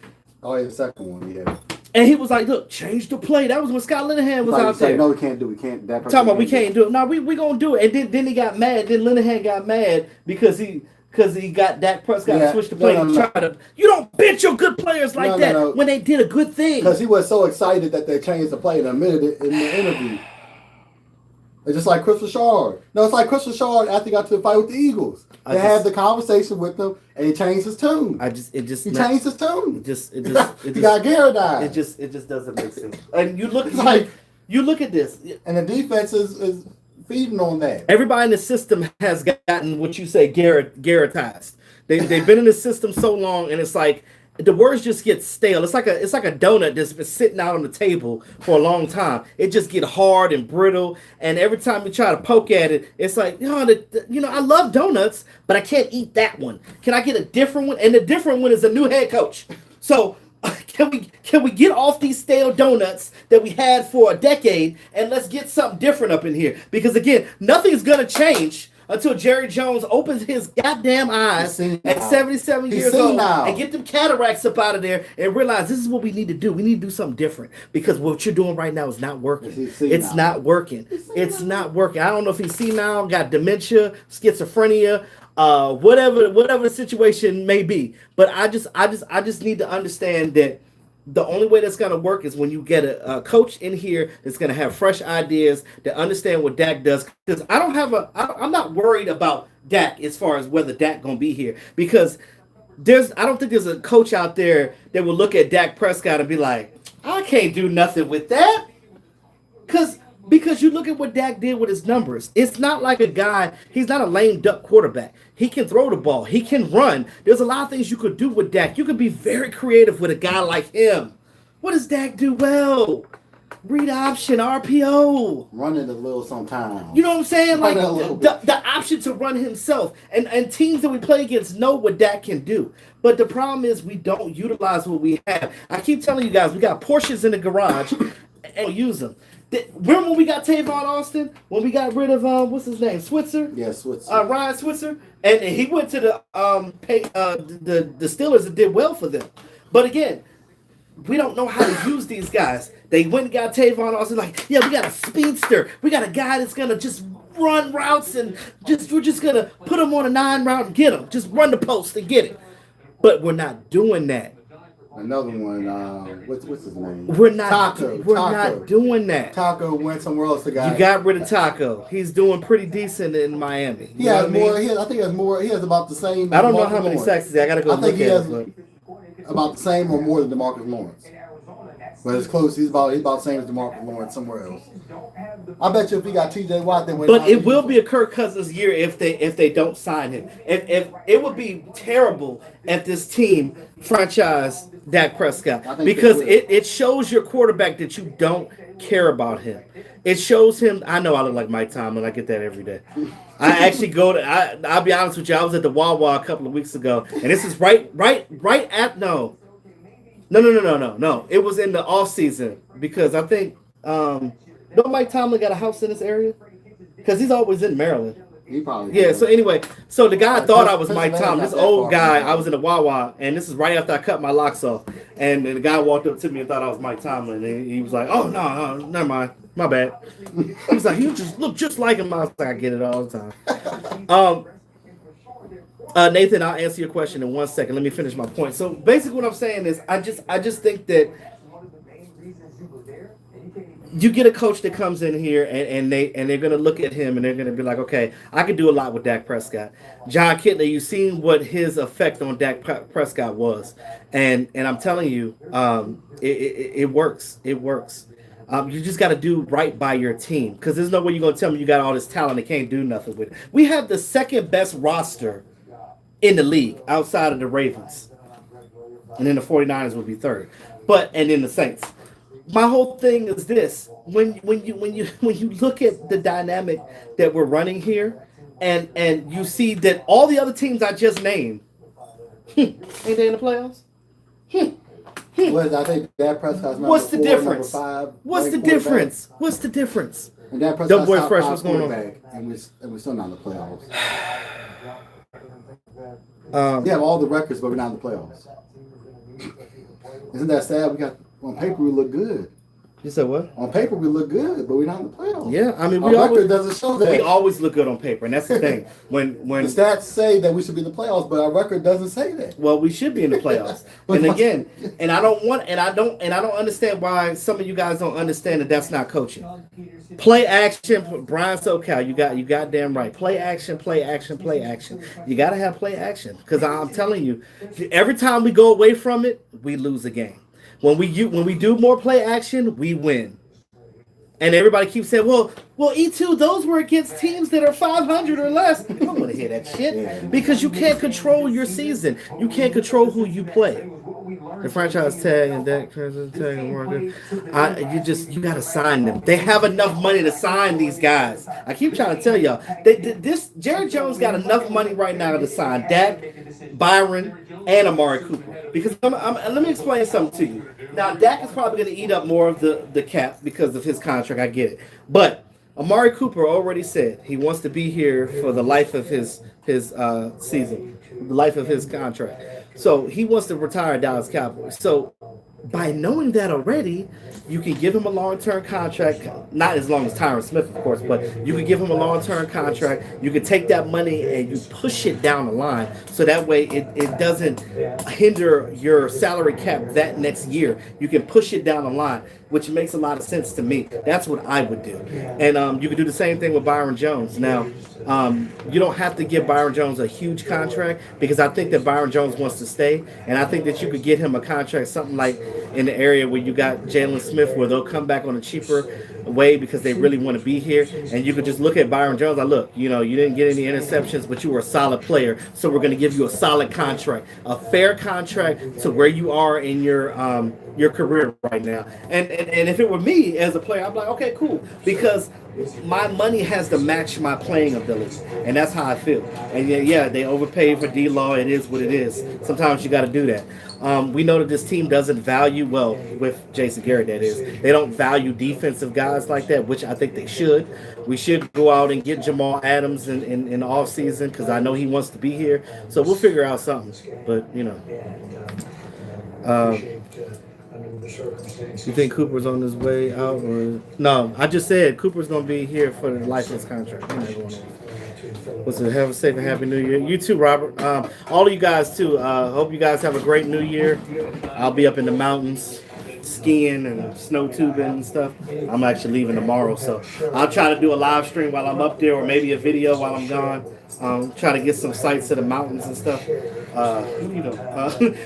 Oh, yeah, the second one, yeah. And he was like, look, change the play. That was when Scott Linehan was out there. No, we can't do it. We can't. Talking about we can't do it. No, we going to do it. And then he got mad. Then Linehan got mad because he got Dak Prescott to switch the play. You don't bench your good players like that when they did a good thing. Because he was so excited that they changed the play in a minute in the interview. It's just like Chris Richard. No, it's like Chris Richard after he got to the fight with the Eagles. They had the conversation with them, and he changed his tune. He changed his tune. He got Garrett. It just doesn't make sense. And you look at this, and the defense is feeding on that. Everybody in the system has gotten what you say Garrettized. They've been in the system so long, and it's like the words just get stale. It's like a donut that's been sitting out on the table for a long time. It just get hard and brittle, and every time you try to poke at it, it's like, I love donuts, but I can't eat that one. Can I get a different one? And the different one is a new head coach. So can we get off these stale donuts that we had for a decade, and let's get something different up in here? Because again, nothing's gonna change until Jerry Jones opens his goddamn eyes at 77 years old and get them cataracts up out of there and realize this is what we need to do. We need to do something different because what you're doing right now is not working. It's not working. It's not working. I don't know if he's senile, got dementia, schizophrenia, whatever the situation may be. But I just need to understand that the only way that's going to work is when you get a coach in here that's going to have fresh ideas, that understand what Dak does. Because I'm not worried about Dak as far as whether Dak going to be here. Because I don't think there's a coach out there that will look at Dak Prescott and be like, I can't do nothing with that. Because you look at what Dak did with his numbers. It's not like a guy, he's not a lame duck quarterback. He can throw the ball. He can run. There's a lot of things you could do with Dak. You could be very creative with a guy like him. What does Dak do well? Read option, RPO. Running a little sometimes. You know what I'm saying? Like the option to run himself. And teams that we play against know what Dak can do. But the problem is we don't utilize what we have. I keep telling you guys, we got Porsches in the garage and use them. Remember when we got Tavon Austin? When we got rid of what's his name? Switzer? Yeah, Switzer. Ryan Switzer. And he went to the Steelers and did well for them. But again, we don't know how to use these guys. They went and got Tavon Austin, like, yeah, we got a speedster. We got a guy that's gonna just run routes and we're just gonna put him on a 9 route and get him. Just run the post and get it. But we're not doing that. Another one, what's his name? We're not doing that. Taco went somewhere else. The guy. You got rid of Taco. He's doing pretty decent in Miami. He has more. I think he has more. He has about the same. I don't know how many sacks. I gotta go. I think he has about the same or more than DeMarcus Lawrence. But it's close. He's about the same as DeMarcus Lawrence somewhere else. I bet you if he got T.J. Watt, then But it will be a Kirk Cousins year if they don't sign him. If it would be terrible if this team franchise Dak Prescott because it shows your quarterback that you don't care about him. It shows him. I know I look like Mike Tomlin. I get that every day. I actually I'll be honest with you. I was at the Wawa a couple of weeks ago, and this is right at no. It was in the offseason because I think Mike Tomlin got a house in this area because he's always in Maryland. He probably yeah. So anyway, so the guy thought I was Mike Tomlin. This old guy. I was in the Wawa, and this is right after I cut my locks off, and the guy walked up to me and thought I was Mike Tomlin, and he was like, "Oh no, never mind, my bad." He was like, "You just look just like him." I was like, "I get it all the time." Nathan, I'll answer your question in 1 second. Let me finish my point. So basically what I'm saying is I just think that you get a coach that comes in here and they're gonna look at him and they're gonna be like, okay, I can do a lot with Dak Prescott. John Kitna, you've seen what his effect on Dak Prescott was. And I'm telling you, it works. It works. You just got to do right by your team because there's no way you're going to tell me you got all this talent and can't do nothing with it. We have the second best roster in the league outside of the Ravens. And then the 49ers will be third. And then the Saints. My whole thing is this. When you look at the dynamic that we're running here and you see that all the other teams I just named ain't they in the playoffs? I think Dak Prescott's number What's the 4, difference? number 5. What's the difference? What's the difference? And Dak Prescott's boy top fresh, 5 what's going on? quarterback, and we're still not in the playoffs. We have all the records, but we're not in the playoffs. Isn't that sad? We got on paper we look good. You said what? On paper we look good, but we're not in the playoffs. Yeah, I mean Our record doesn't show that. We always look good on paper, and that's the thing. When the stats say that we should be in the playoffs, but our record doesn't say that. Well, we should be in the playoffs. And again, I don't understand why some of you guys don't understand that that's not coaching. Play action, Brian SoCal. You got damn right. Play action, play action, play action. You got to have play action because I'm telling you, every time we go away from it, we lose a game. When we do more play action, we win. And everybody keeps saying, well, E2, those were against teams that are 500 or less. You don't want to hear that shit because you can't control your season. You can't control who you play. The franchise tag and Dak Prescott tag and Morgan. You got to sign them. They have enough money to sign these guys. I keep trying to tell y'all. Jerry Jones got enough money right now to sign Dak, Byron, and Amari Cooper. Because let me explain something to you. Now, Dak is probably going to eat up more of the cap because of his contract. I get it. But Amari Cooper already said he wants to be here for the life of his season, the life of his contract. So he wants to retire Dallas Cowboys. So by knowing that already, you can give him a long-term contract, not as long as Tyron Smith, of course, but you can give him a long-term contract. You can take that money and you push it down the line so that way it doesn't hinder your salary cap that next year. You can push it down the line, which makes a lot of sense to me. That's what I would do. And you can do the same thing with Byron Jones. Now, you don't have to give Byron Jones a huge contract because I think that Byron Jones wants to stay, and I think that you could get him a contract, something like in the area where you got Jalen Smith, where they'll come back on a cheaper way because they really want to be here, and you could just look at Byron Jones like, look, you didn't get any interceptions, but you were a solid player, so we're going to give you a solid contract, a fair contract to where you are in your career right now. And if it were me as a player, I'm like, okay, cool, because my money has to match my playing ability, and that's how I feel. And yeah, they overpaid for D-Law. It is what it is. Sometimes you got to do that. We know that this team doesn't value, well, with Jason Garrett, that is, they don't value defensive guys like that, which I think they should. We should go out and get Jamal Adams in the offseason because I know he wants to be here. So we'll figure out something. But, you think Cooper's on his way out? Or no, I just said Cooper's going to be here for the license contract. Have a safe and happy New Year. You too, Robert. All of you guys too. Hope you guys have a great New Year. I'll be up in the mountains skiing and snow tubing and stuff. I'm actually leaving tomorrow, so I'll try to do a live stream while I'm up there, or maybe a video while I'm gone. Try to get some sights of the mountains and stuff.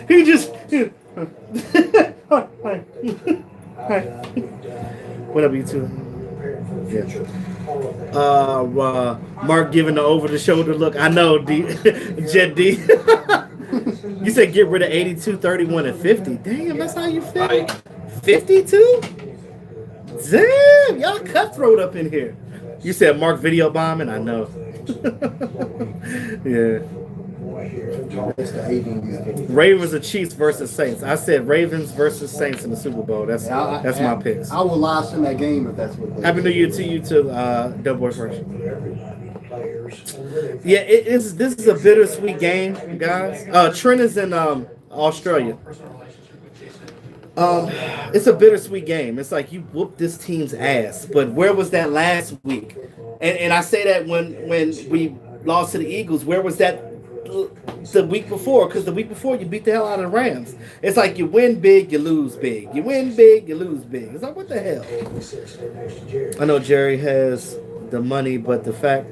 He just. Hi. What up, you two? Mark giving the over-the-shoulder look. I know, D. Jet D. You said get rid of 82, 31, and 50. Damn, that's how you feel? 52? Damn, y'all cutthroat up in here. You said Mark video bombing? I know. Yeah. Ravens or Chiefs versus Saints. I said Ravens versus Saints in the Super Bowl. That's my picks. I will live stream that game if that's what. Happy New Year to you too, Doughboy Fresh. Yeah, this is a bittersweet game, guys. Trent is in Australia. It's a bittersweet game. It's like you whooped this team's ass, but where was that last week? And I say that when we lost to the Eagles, where was that the week before? Because the week before you beat the hell out of the Rams. It's like you win big, you lose big. You win big, you lose big. It's like, what the hell? I know Jerry has the money, but the fact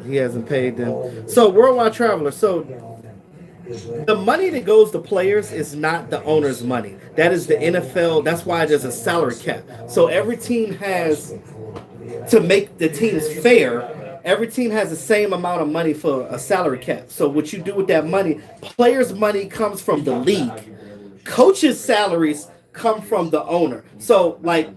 he hasn't paid them. So worldwide traveler. So the money that goes to players is not the owner's money. That is the NFL. That's why there's a salary cap. So every team has, to make the teams fair, every team has the same amount of money for a salary cap. So what you do with that money, players' money comes from the league. Coaches' salaries come from the owner. So like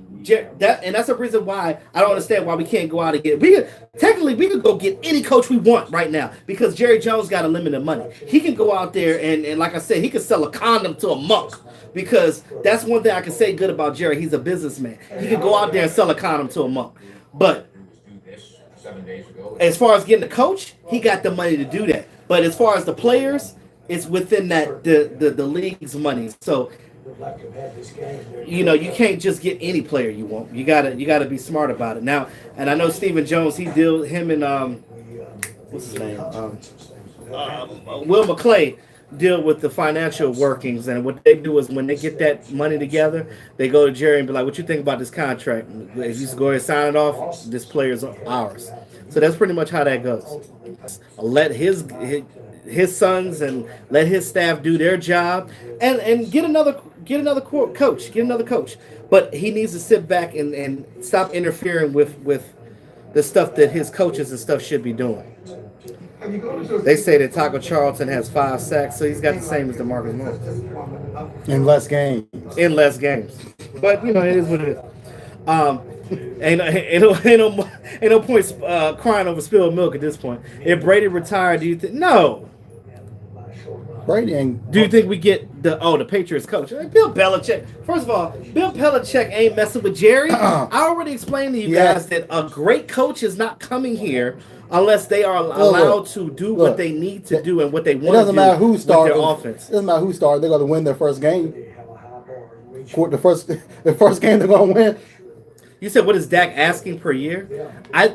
that's a reason why I don't understand why we can't go out and get. We could go get any coach we want right now because Jerry Jones got unlimited money. He can go out there and like I said, he can sell a condom to a monk. Because that's one thing I can say good about Jerry. He's a businessman. He can go out there and sell a condom to a monk. But as far as getting the coach, he got the money to do that. But as far as the players, it's within that the league's money. So you can't just get any player you want. You gotta be smart about it. Now, and I know Stephen Jones, him and what's his name? Will McClay deal with the financial workings, and what they do is when they get that money together, they go to Jerry and be like, "What you think about this contract? If you just go ahead and sign it off, this player's ours." So that's pretty much how that goes. Let his sons and let his staff do their job, and get another coach. But he needs to sit back and stop interfering with the stuff that his coaches and stuff should be doing. They say that Taco Charlton has 5 sacks, so he's got the same as DeMarcus Lawrence. In less games. But, it is what it is. Ain't no point crying over spilled milk at this point. If Brady retired, do you think? No. Brady ain't. Do you think we get the Patriots coach? Like Bill Belichick. First of all, Bill Belichick ain't messing with Jerry. I already explained to you guys that a great coach is not coming here unless they are allowed to do what they need to do and what they want to do. It doesn't matter who started their offense. It doesn't matter who started. They're going to win their first game. The first game they're going to win. You said, what is Dak asking per year? I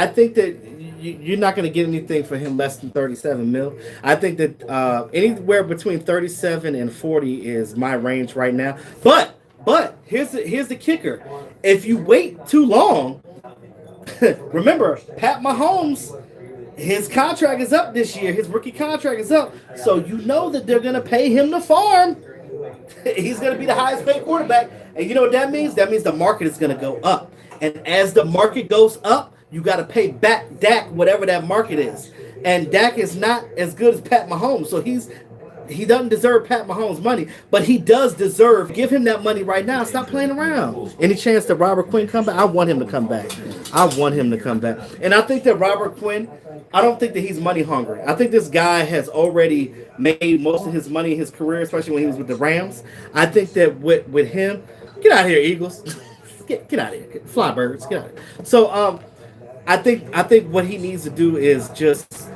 think that you're not going to get anything for him less than $37 million. I think that anywhere between 37 and 40 is my range right now. But here's the kicker. If you wait too long, remember, Pat Mahomes, his contract is up this year. His rookie contract is up. So you know that they're going to pay him to farm. He's going to be the highest paid quarterback. And you know what that means? That means the market is going to go up. And as the market goes up, you got to pay back Dak whatever that market is. And Dak is not as good as Pat Mahomes. So he doesn't deserve Pat Mahomes' money, but he does deserve. Give him that money right now. Stop playing around. Any chance that Robert Quinn come back? I want him to come back. And I think that Robert Quinn, I don't think that he's money hungry. I think this guy has already made most of his money in his career, especially when he was with the Rams. I think that with him, get out of here, Eagles. get out of here. Fly birds, get out of here. So I think what he needs to do is just.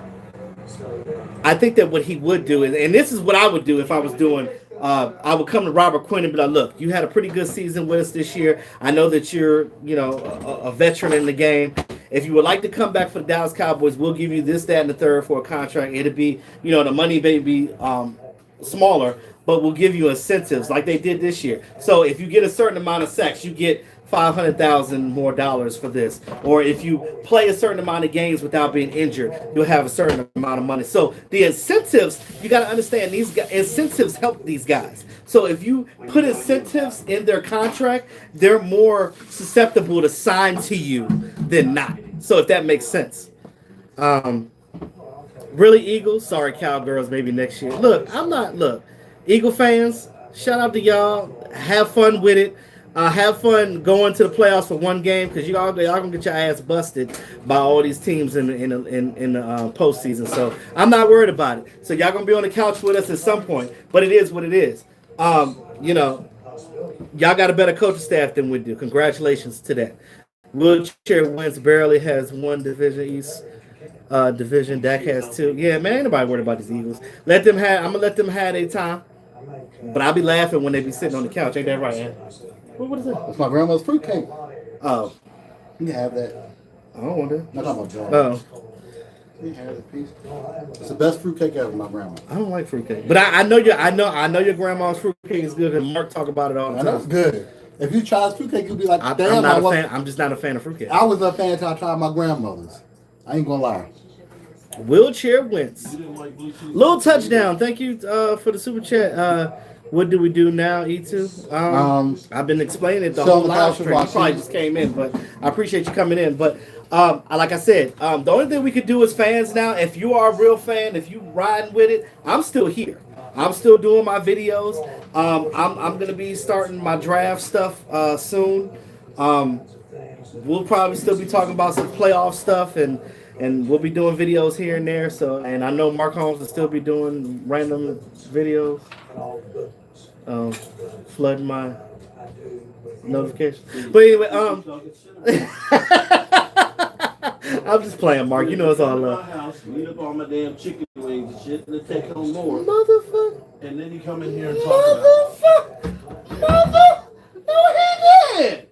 I think that what he would do is, and this is what I would do if I was doing. I would come to Robert Quinn and be like, "Look, you had a pretty good season with us this year. I know that you're, a veteran in the game. If you would like to come back for the Dallas Cowboys, we'll give you this, that, and the third for a contract. It'll be, the money may be smaller, but we'll give you incentives like they did this year. So if you get a certain amount of sacks, you get $500,000 more dollars for this. Or if you play a certain amount of games without being injured, you'll have a certain amount of money. So the incentives, you got to understand, these guys, incentives help these guys. So if you put incentives in their contract, they're more susceptible to sign to you than not. So if that makes sense. Really, Eagles? Sorry, Cowgirls, maybe next year. Look, Eagle fans, shout out to y'all. Have fun with it. Have fun going to the playoffs for one game because y'all gonna get your ass busted by all these teams in the postseason. So I'm not worried about it. So y'all gonna be on the couch with us at some point, but it is what it is. Y'all got a better coaching staff than we do. Congratulations to that. Wheelchair wins barely has one division East. Division. Dak has 2. Yeah, man, ain't nobody worried about these Eagles. I'm gonna let them have their time. But I'll be laughing when they be sitting on the couch. Ain't that right, man? What is that? That's my grandma's fruitcake. Oh, You can have that. I don't want that. Not about John. Oh, You can have that piece. It's the best fruitcake ever, my grandma. I don't like fruitcake. But I know your grandma's fruitcake is good, and Mark talk about it all the I know it's time. good. If you try this fruitcake, you'll be like, I'm damn, not a fan. I'm just not a fan of fruitcake. I was a fan until I tried my grandmother's. I ain't gonna lie. Wheelchair wins. Little touchdown. Thank you for the super chat. What do we do now, E2? I've been explaining it the whole live stream. You probably just came in, but I appreciate you coming in. But like I said, the only thing we could do as fans now, if you are a real fan, if you riding with it, I'm still here. I'm still doing my videos. I'm gonna be starting my draft stuff soon. We'll probably still be talking about some playoff stuff and we'll be doing videos here and there. So, and I know Mark Holmes will still be doing random videos. Flooding my notifications. But anyway, I'm just playing, Mark. You know it's all love. Eat up all my damn chicken wings and shit, and then take home more. Motherfucker. And then you come in here and talk about No, he did.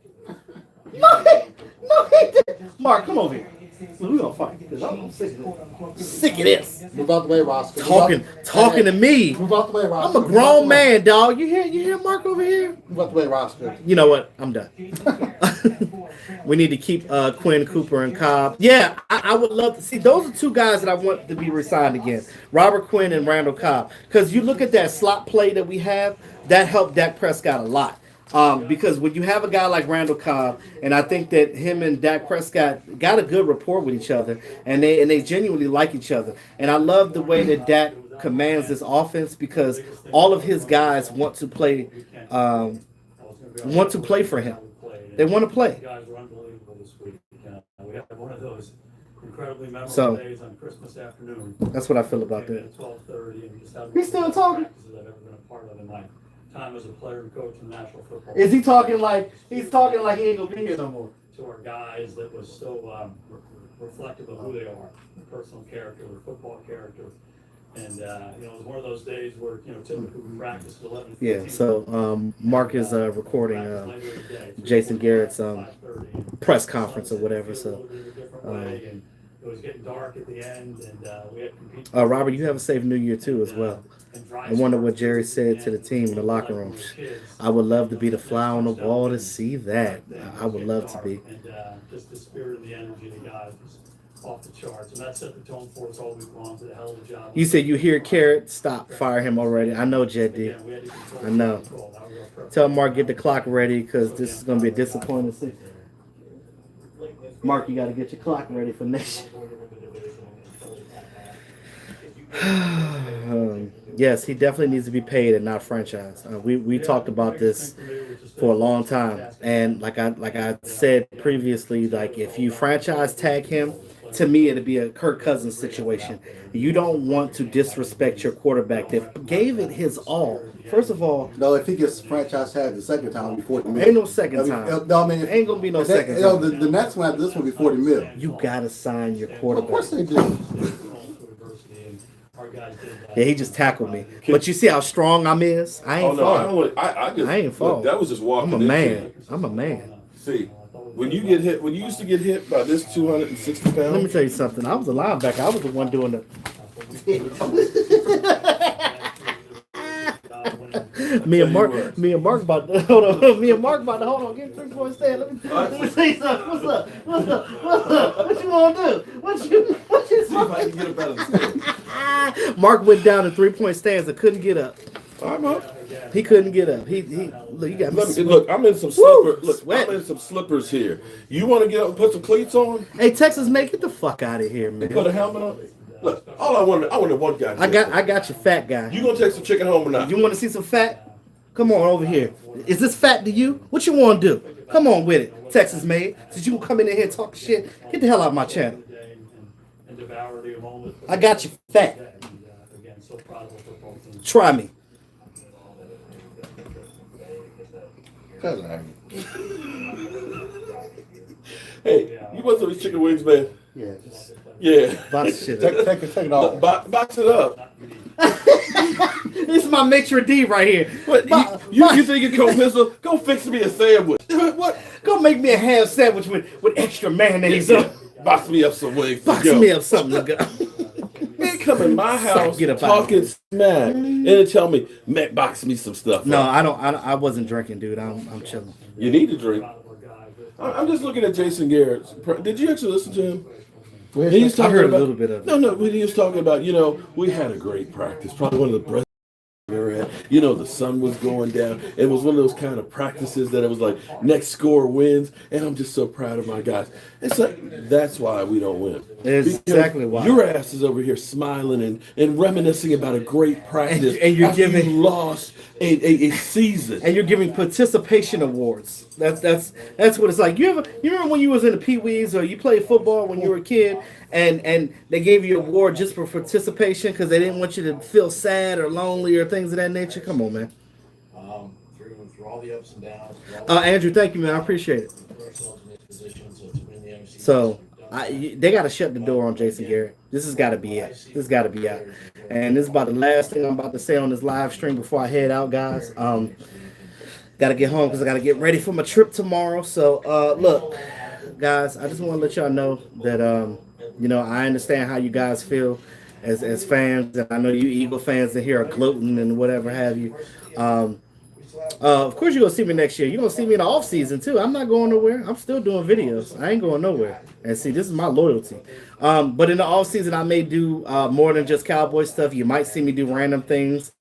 No, he did. Mark, come over here. We're gonna fight because I'm sick of this. Move out the way, Roscoe. Talking to me. Move out the way, Roscoe. I'm a grown man, dog. You hear Mark over here? Move out the way, Roscoe. You know what? I'm done. We need to keep Quinn, Cooper, and Cobb. Yeah, I would love to see. Those are 2 guys that I want to be re-signed again. Robert Quinn and Randall Cobb. Because you look at that slot play that we have, that helped Dak Prescott a lot. Because when you have a guy like Randall Cobb, and I think that him and Dak Prescott got a good rapport with each other, and they genuinely like each other. And I love the way that Dak commands this offense because all of his guys want to play for him. They want to play. Guys were unbelievable this week. We had one of those incredibly memorable days on Christmas afternoon. That's what I feel about that. 12:30, and just had He's still talking. practices I've ever been a part of in my time as a player and coach in the National Football. Is he talking like he's talking like he ain't gonna be here no more? To our guys that was so reflective of who they are, their personal character, their football character. And, it was one of those days where, typically we practice at 11. Yeah, so Mark is recording Jason Garrett's press conference or whatever. So, it was getting dark at the end, and we had compete. Robert, you have a safe New Year too as well. I wonder what Jerry said to the team in the locker room. I would love to be the fly on the wall to see that. I would love to be. And just the spirit and the energy of the guys was off the charts, and that set the tone for us all week long. Did a hell of a job. You said you hear Carrot. Stop. Fire him already. I know, Jet D. I know. Tell Mark get the clock ready because this is going to be a disappointing season. Mark, you got to get your clock ready for next year. Yes, he definitely needs to be paid and not franchised. We talked about this for a long time, and like I said previously, like if you franchise tag him, to me it'd be a Kirk Cousins situation. You don't want to disrespect your quarterback that gave it his all. First of all, no, if he gets franchise tag the second time, it'll be 40 mil. Ain't no second time. No, I mean, ain't gonna be no second time. The next one after this will be 40 mil. You gotta sign your quarterback. Of course they do. Yeah, he just tackled me. But you see how strong I is? I ain't fall. I ain't fall. That was just walking. I'm a man. I'm a man. See, when you get hit, when you used to get hit by this 260 pounds. Let me tell you something. I was a linebacker. I was the one doing the. Me and Mark about to hold on. Me and Mark about to hold on. Give me 3-point stand. Let me say something. What's up? What you want to do? What you See if I can get up out of the stand. Mark went down to 3-point stands and couldn't get up. I'm up. He couldn't get up. He look. You got me. Look, I'm in some slippers. Look, I'm in some slippers here. You want to get up and put some cleats on? Hey, Texas, man, get the fuck out of here, man. Put a helmet on? Look, all I wanted one guy. I got your fat guy. You gonna take some chicken home or not? You want to see some fat? Come on over here. Is this fat to you? What you want to do? Come on with it, Texas made. Since you come in here and talk shit, get the hell out of my channel. I got you fat. Try me. Hey, you want some of these chicken wings, man? Yeah. Yeah. Box shit Take up. it off. Box it up. This is my maitre d' right here. What? You think you can go pistol? Go fix me a sandwich. What? Go make me a ham sandwich with extra mayonnaise on. Box me up some wings. Box me up something to go. Man, come in my house Get up talking smack and then tell me, man, box me some stuff. No, up. I don't. I wasn't drinking, dude. I'm chilling. You need to drink. I'm just looking at Jason Garrett. Did you actually listen to him? He was I talking heard about, a little bit of it. No, when he was talking about, we had a great practice. Probably one of the best we ever had. The sun was going down. It was one of those kind of practices that it was like, next score wins. And I'm just so proud of my guys. It's like, that's why we don't win. Exactly why. Your ass is over here smiling and reminiscing about a great practice. And you're after giving you lost a season. And you're giving participation awards. That's what it's like. You remember when you was in the Pee-wees or you played football when you were a kid and they gave you an award just for participation because they didn't want you to feel sad or lonely or things of that nature? Come on, man. Through all the ups and downs. Andrew, thank you, man. I appreciate it. So they got to shut the door on Jason Garrett. This has got to be it. This has got to be out. And this is about the last thing I'm about to say on this live stream before I head out, guys. Got to get home because I got to get ready for my trip tomorrow. So, look, guys, I just want to let y'all know that, I understand how you guys feel as fans. And I know you Eagle fans in here are gloating and whatever have you. Of course, you're going to see me next year. You're going to see me in the offseason, too. I'm not going nowhere. I'm still doing videos. I ain't going nowhere. And see, this is my loyalty. But in the offseason, I may do more than just Cowboy stuff. You might see me do random things.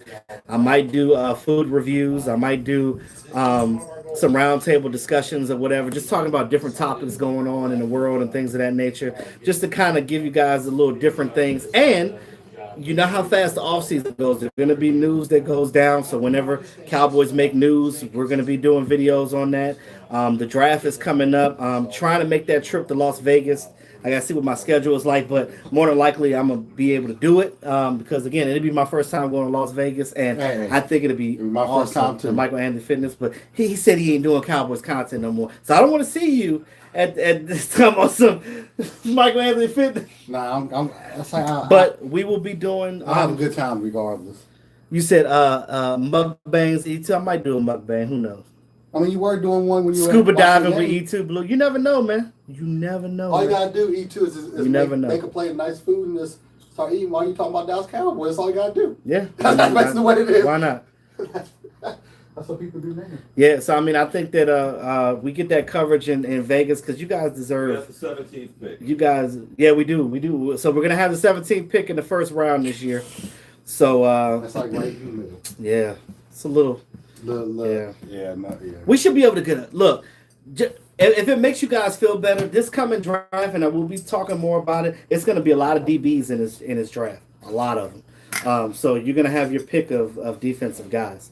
I might do food reviews. I might do some roundtable discussions or whatever, just talking about different topics going on in the world and things of that nature, just to kind of give you guys a little different things. And you know how fast the offseason goes. There's going to be news that goes down. So whenever Cowboys make news, we're going to be doing videos on that. The draft is coming up. I'm trying to make that trip to Las Vegas. I got to see what my schedule is like, but more than likely I'm going to be able to do it because, again, it'll be my first time going to Las Vegas, and I think it'll be my awesome first time, too. to Michael Anthony Fitness, but he said he ain't doing Cowboys content no more. So I don't want to see you at this time on some Michael Anthony Fitness. Nah, that's like But we will be doing... I have a good time regardless. You said mukbangs, E2. I might do a mukbang. Who knows? I mean, you were doing one when you Scuba were diving with E2 Blue. You never know, man. You never know. All you man. gotta do, E2, is never know. make a plate of nice food and just start eating while you talking about Dallas Cowboys. That's all you gotta do. Yeah. That's basically what it is. Why not? That's what people do now. Yeah, so I mean, I think that we get that coverage in Vegas because you guys deserve. That's the 17th pick. You guys, yeah, we do. So we're gonna have the 17th pick in the first round this year. So that's like right in the middle. Yeah, it's a little. Yeah. We should be able to get a look. If it makes you guys feel better, this coming draft, and I will be talking more about it. It's going to be a lot of DBs in his draft, a lot of them. So you're going to have your pick of defensive guys.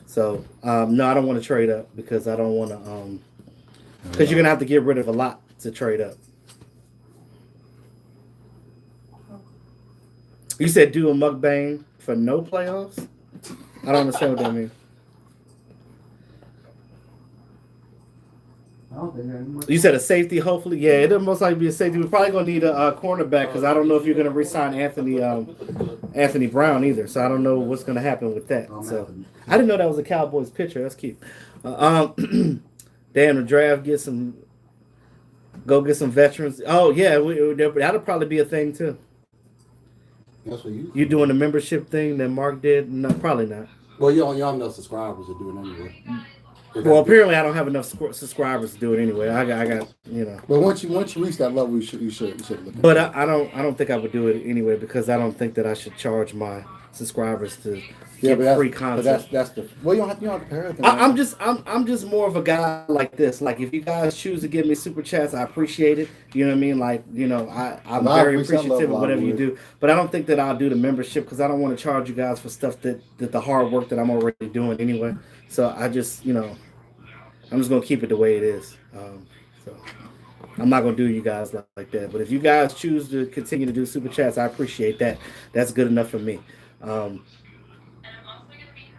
So no, I don't want to trade up because I don't want to. Because you're going to have to get rid of a lot to trade up. You said do a mukbang for no playoffs? I don't understand what that means. You said a safety, hopefully. Yeah, it'll most likely be a safety. We're probably going to need a cornerback because I don't know if you're going to re-sign Anthony Brown either. So I don't know what's going to happen with that. So I didn't know that was a Cowboys pitcher. That's cute. Damn, the draft, go get some veterans. Oh, yeah, that'll probably be a thing too. That's what you doing the membership thing that Mark did? No, probably not. Well, you don't have enough subscribers to do it anyway. Well, apparently I don't have enough subscribers to do it anyway. I got But once you reach that level, you should look. But I don't think I would do it anyway because I don't think that I should charge my subscribers to get free content. But that's the well, you don't have to pay everything. I'm just more of a guy like this. Like if you guys choose to give me super chats, I appreciate it. You know what I mean? Like I'm very appreciative of whatever you do. But I don't think that I'll do the membership because I don't want to charge you guys for stuff that the hard work that I'm already doing anyway. So I just I'm just gonna keep it the way it is. So I'm not gonna do you guys like that. But if you guys choose to continue to do super chats, I appreciate that. That's good enough for me. I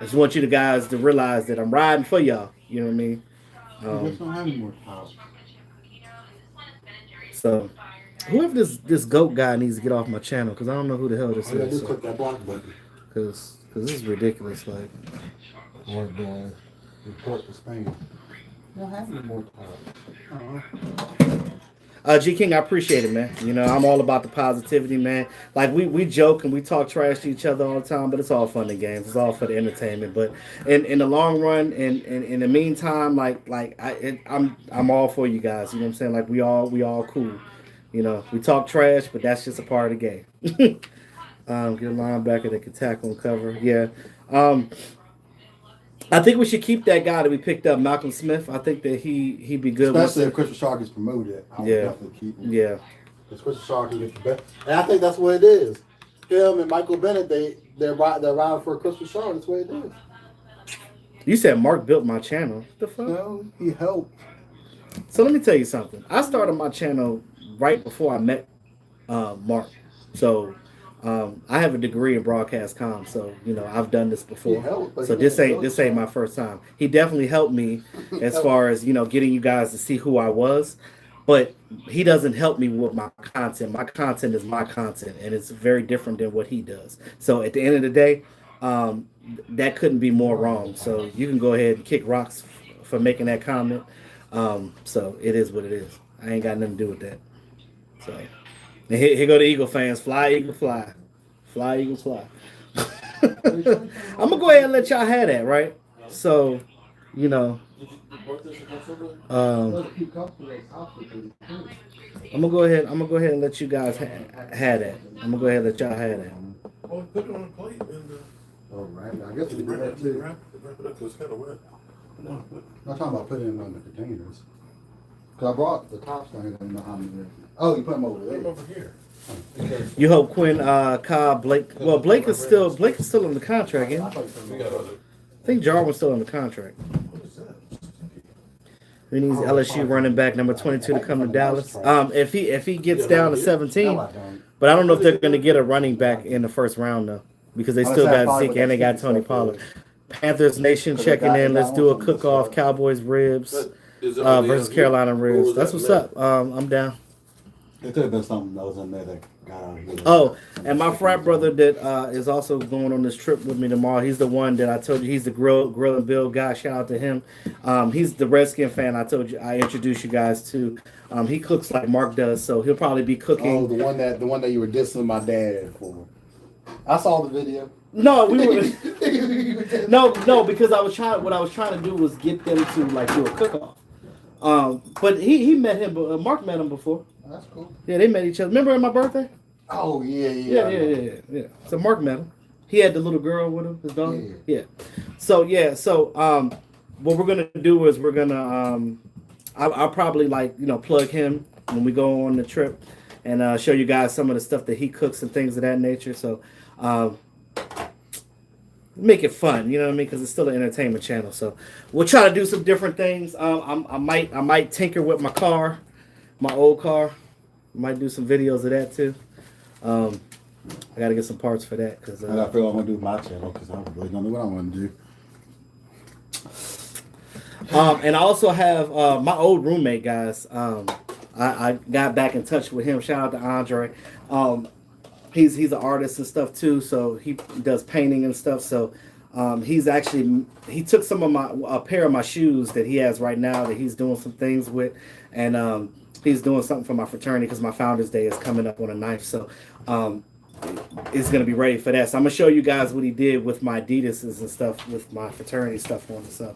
just want you guys to realize that I'm riding for y'all. You know what I mean? Don't have any more power. So whoever this goat guy needs to get off my channel because I don't know who the hell this is. Just click that block button. Because this is ridiculous. Like, We're doing report to Spain. Don't have any more power. G King, I appreciate it, man. I'm all about the positivity, man. Like we joke and we talk trash to each other all the time, but it's all fun and games. It's all for the entertainment. But in the long run, and in the meantime, I'm all for you guys. You know what I'm saying? Like we all cool. We talk trash, but that's just a part of the game. Get a linebacker that can tackle and cover. Yeah. I think we should keep that guy that we picked up, Malcolm Smith. I think that he'd be good. Especially if Chris Shark is promoted. I would definitely keep him. Yeah. Because Chris Shark can get the best. And I think that's what it is. Him and Michael Bennett, they're riding for Chris Shark. That's what it is. You said Mark built my channel. What the fuck? No, he helped. So let me tell you something. I started my channel right before I met Mark. So I have a degree in broadcast comm, so I've done this before. So this ain't my first time. He definitely helped me as far as getting you guys to see who I was, but he doesn't help me with my content. My content is my content, and it's very different than what he does. So at the end of the day, that couldn't be more wrong. So you can go ahead and kick rocks for making that comment. So it is what it is. I ain't got nothing to do with that. So. And here go the Eagle fans. Fly, Eagle, fly. Fly, Eagle, fly. I'm going to go ahead and let y'all have that, right? So, I'm going to go ahead and let you guys have that. I'm going to go ahead and let y'all have that. Oh, put it on a plate and Oh, right. I guess we can do that too. wrap it up because it's kind of wet. I'm not talking about putting it on the containers. Because I brought the tops down here. I don't know how many. Oh, you put them over Put there. them over here. You hope Quinn, Cobb, Blake. Well, Blake is still in the contract, isn't he? We got other. I think Jarwin's still in the contract. What is that? He needs LSU running back number 22 to come to Dallas. If he gets down to 17, but I don't know if they're going to get a running back in the first round though, because they still got Zeke and they got Tony Pollard. Panthers Nation checking in. Let's do a cook-off. Cowboys ribs versus Carolina ribs. That's what's up. I'm down. There could have been something that was in there that got out here. Oh, and my frat brother that is also going on this trip with me tomorrow. He's the one that I told you. He's the grill and bill guy. Shout out to him. He's the Redskin fan. I told you. I introduced you guys to. He cooks like Mark does, so he'll probably be cooking. Oh, the one that you were dissing my dad for. I saw the video. No, we were. no, because what I was trying to do was get them to like do a cook-off. But he met him. Mark met him before. That's cool. Yeah, they met each other. Remember at my birthday? Oh yeah. Yeah. So Mark met him. He had the little girl with him, his daughter. Yeah. So what we're gonna do is we're gonna I'll probably plug him when we go on the trip and show you guys some of the stuff that he cooks and things of that nature. So make it fun, you know what I mean? Because it's still an entertainment channel. So we'll try to do some different things. I might tinker with my car. My old car. Might do some videos of that too. I got to get some parts for that because I feel I'm gonna do my channel because I really don't know what I want to do. And I also have my old roommate, guys. I got back in touch with him. Shout out to Andre. He's an artist and stuff too, so he does painting and stuff. So he took some of a pair of my shoes that he has right now that he's doing some things with, and he's doing something for my fraternity because my Founders Day is coming up on the 9th. So is going to be ready for that. So I'm going to show you guys what he did with my Adidas's and stuff, with my fraternity stuff on and stuff.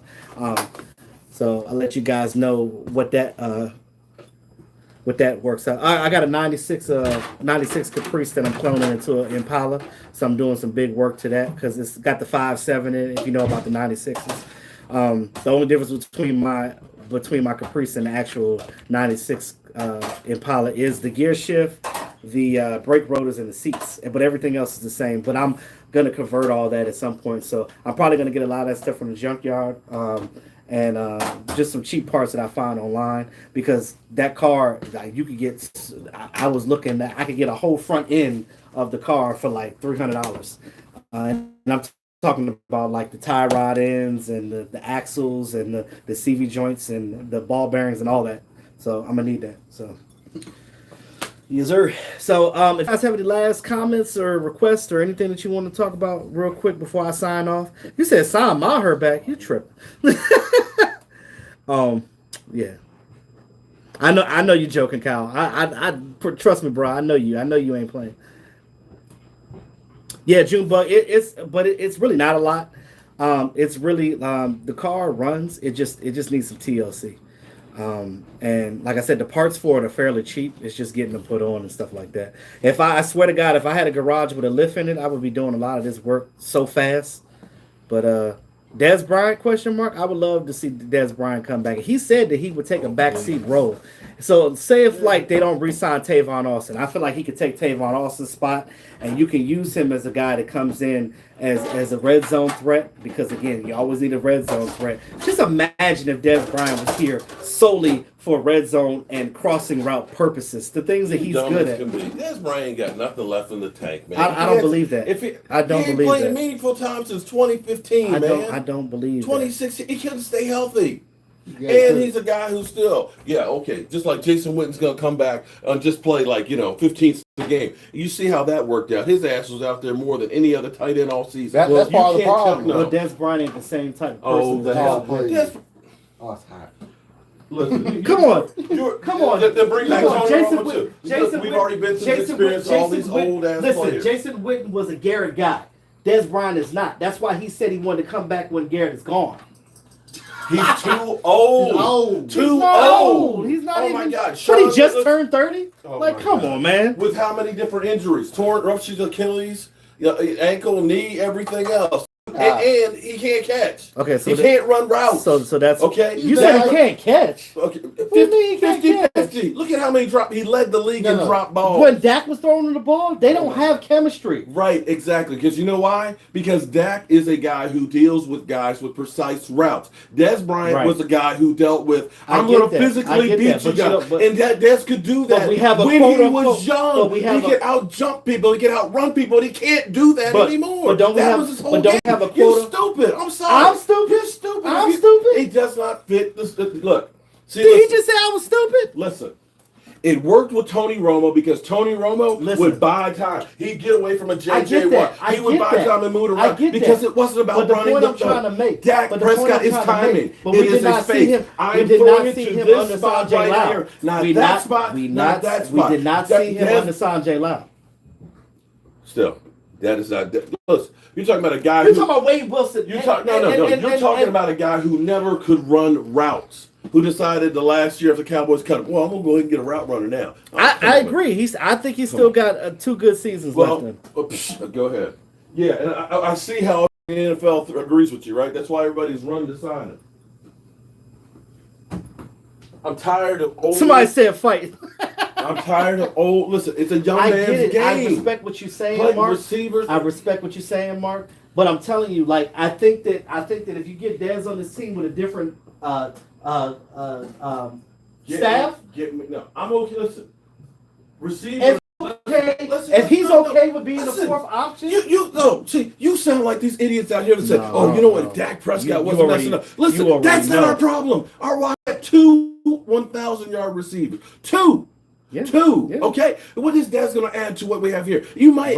So I'll let you guys know what that works out. I got a 96 Caprice that I'm cloning into an Impala. So I'm doing some big work to that because it's got the 5.7 in it, if you know about the 96s. The only difference between my Caprice and the actual 96 Impala is the gear shift, the brake rotors, and the seats. But everything else is the same. But I'm going to convert all that at some point. So I'm probably going to get a lot of that stuff from the junkyard. And just some cheap parts that I found online, because that car, like, you could get, I was looking at, I could get a whole front end of the car for like $300. And I'm talking about like the tie rod ends and the axles and the CV joints and the ball bearings and all that. So I'm gonna need that. So yes, sir. So if you guys have any last comments or requests or anything that you want to talk about real quick before I sign off. You said sign my her back. You tripping. Yeah. I know you're joking, Kyle. I trust me, bro. I know you ain't playing. Yeah, Junebug. It's really not a lot. It's really the car runs. It just needs some TLC. And like I said, the parts for it are fairly cheap. It's just getting them put on and stuff like that. I swear to God, if I had a garage with a lift in it, I would be doing a lot of this work so fast. But Dez Bryant, question mark? I would love to see Dez Bryant come back. He said that he would take a backseat role. So say if like they don't re-sign Tavon Austin, I feel like he could take Tavon Austin's spot, and you can use him as a guy that comes in as a red zone threat, because again, you always need a red zone threat. Just imagine if Dez Bryant was here solely for red zone and crossing route purposes, the things that he's good at. Dez Bryant got nothing left in the tank, man. I don't believe that. I don't believe that. He ain't played meaningful time since 2015, man. I don't believe 2016, he couldn't stay healthy. Yeah, and he's a guy who's still, just like Jason Witten's going to come back and just play 15 a game. You see how that worked out. His ass was out there more than any other tight end all season. That's part of the problem. But Dez Bryant ain't the same type of person. It's hot. Listen, come on. Then bring back Tony Romo too. We've already been through the experience of all these old ass players. Jason Witten was a Garrett guy. Dez Bryant is not. That's why he said he wanted to come back when Garrett is gone. He's too old. Too old. He's not even. Oh my God! But he just turned 30. Come on, man. With how many different injuries? Torn, ruptured Achilles, ankle, knee, everything else. And he can't catch. Okay, so he can't run routes. So that's okay. You said he can't catch. Okay, What do you mean he can't catch? 50. Look at how many drop. He led the league in drop balls. When Dak was throwing the ball, they don't have chemistry. Right, exactly. Because you know why? Because Dak is a guy who deals with guys with precise routes. Dez Bryant was a guy who dealt with, I'm going to physically beat you guys. And Dez could do that when he was young. He could out-jump people. He could outrun people. He can't do that anymore. But don't we have a quota? You're stupid. I'm sorry. I'm stupid. You're stupid. I'm stupid. He does not fit this. Look. See, Did he just say I was stupid? Listen. It worked with Tony Romo because Tony Romo would buy time. He'd get away from a J.J. Watt. He would buy time and move around because it wasn't about running the trying to make. Dak Prescott is timing. But we did not see him. We did not see him under Sanjay Lau. Not that spot. Not that spot. We did not see him under Sanjay Lau. Still, that is not. Listen, you're talking about a guy. You're talking about Wade Wilson. You're talking about a guy who never could run routes. Who decided the last year of the Cowboys cut him? Well, I'm gonna go ahead and get a route runner now. I agree. I think he's still got 2 good seasons left in. Go ahead. Yeah, and I see how the NFL agrees with you, right? That's why everybody's running to sign him. I'm tired of old. Somebody said fight. I'm tired of old. Listen, it's a young man's game. I respect what you're saying, Mark. Receivers. I respect what you're saying, Mark. But I'm telling you, I think that if you get Dez on this team with a different staff. No, I'm okay. Listen, receivers. If he's okay with being the 4th option, you sound like these idiots out here that say, what? Dak Prescott wasn't messing up. Listen, that's not our problem. Our wife had 2 1,000-yard receivers. 2. Yeah. 2. Yeah. Okay. What is Dad's going to add to what we have here? You might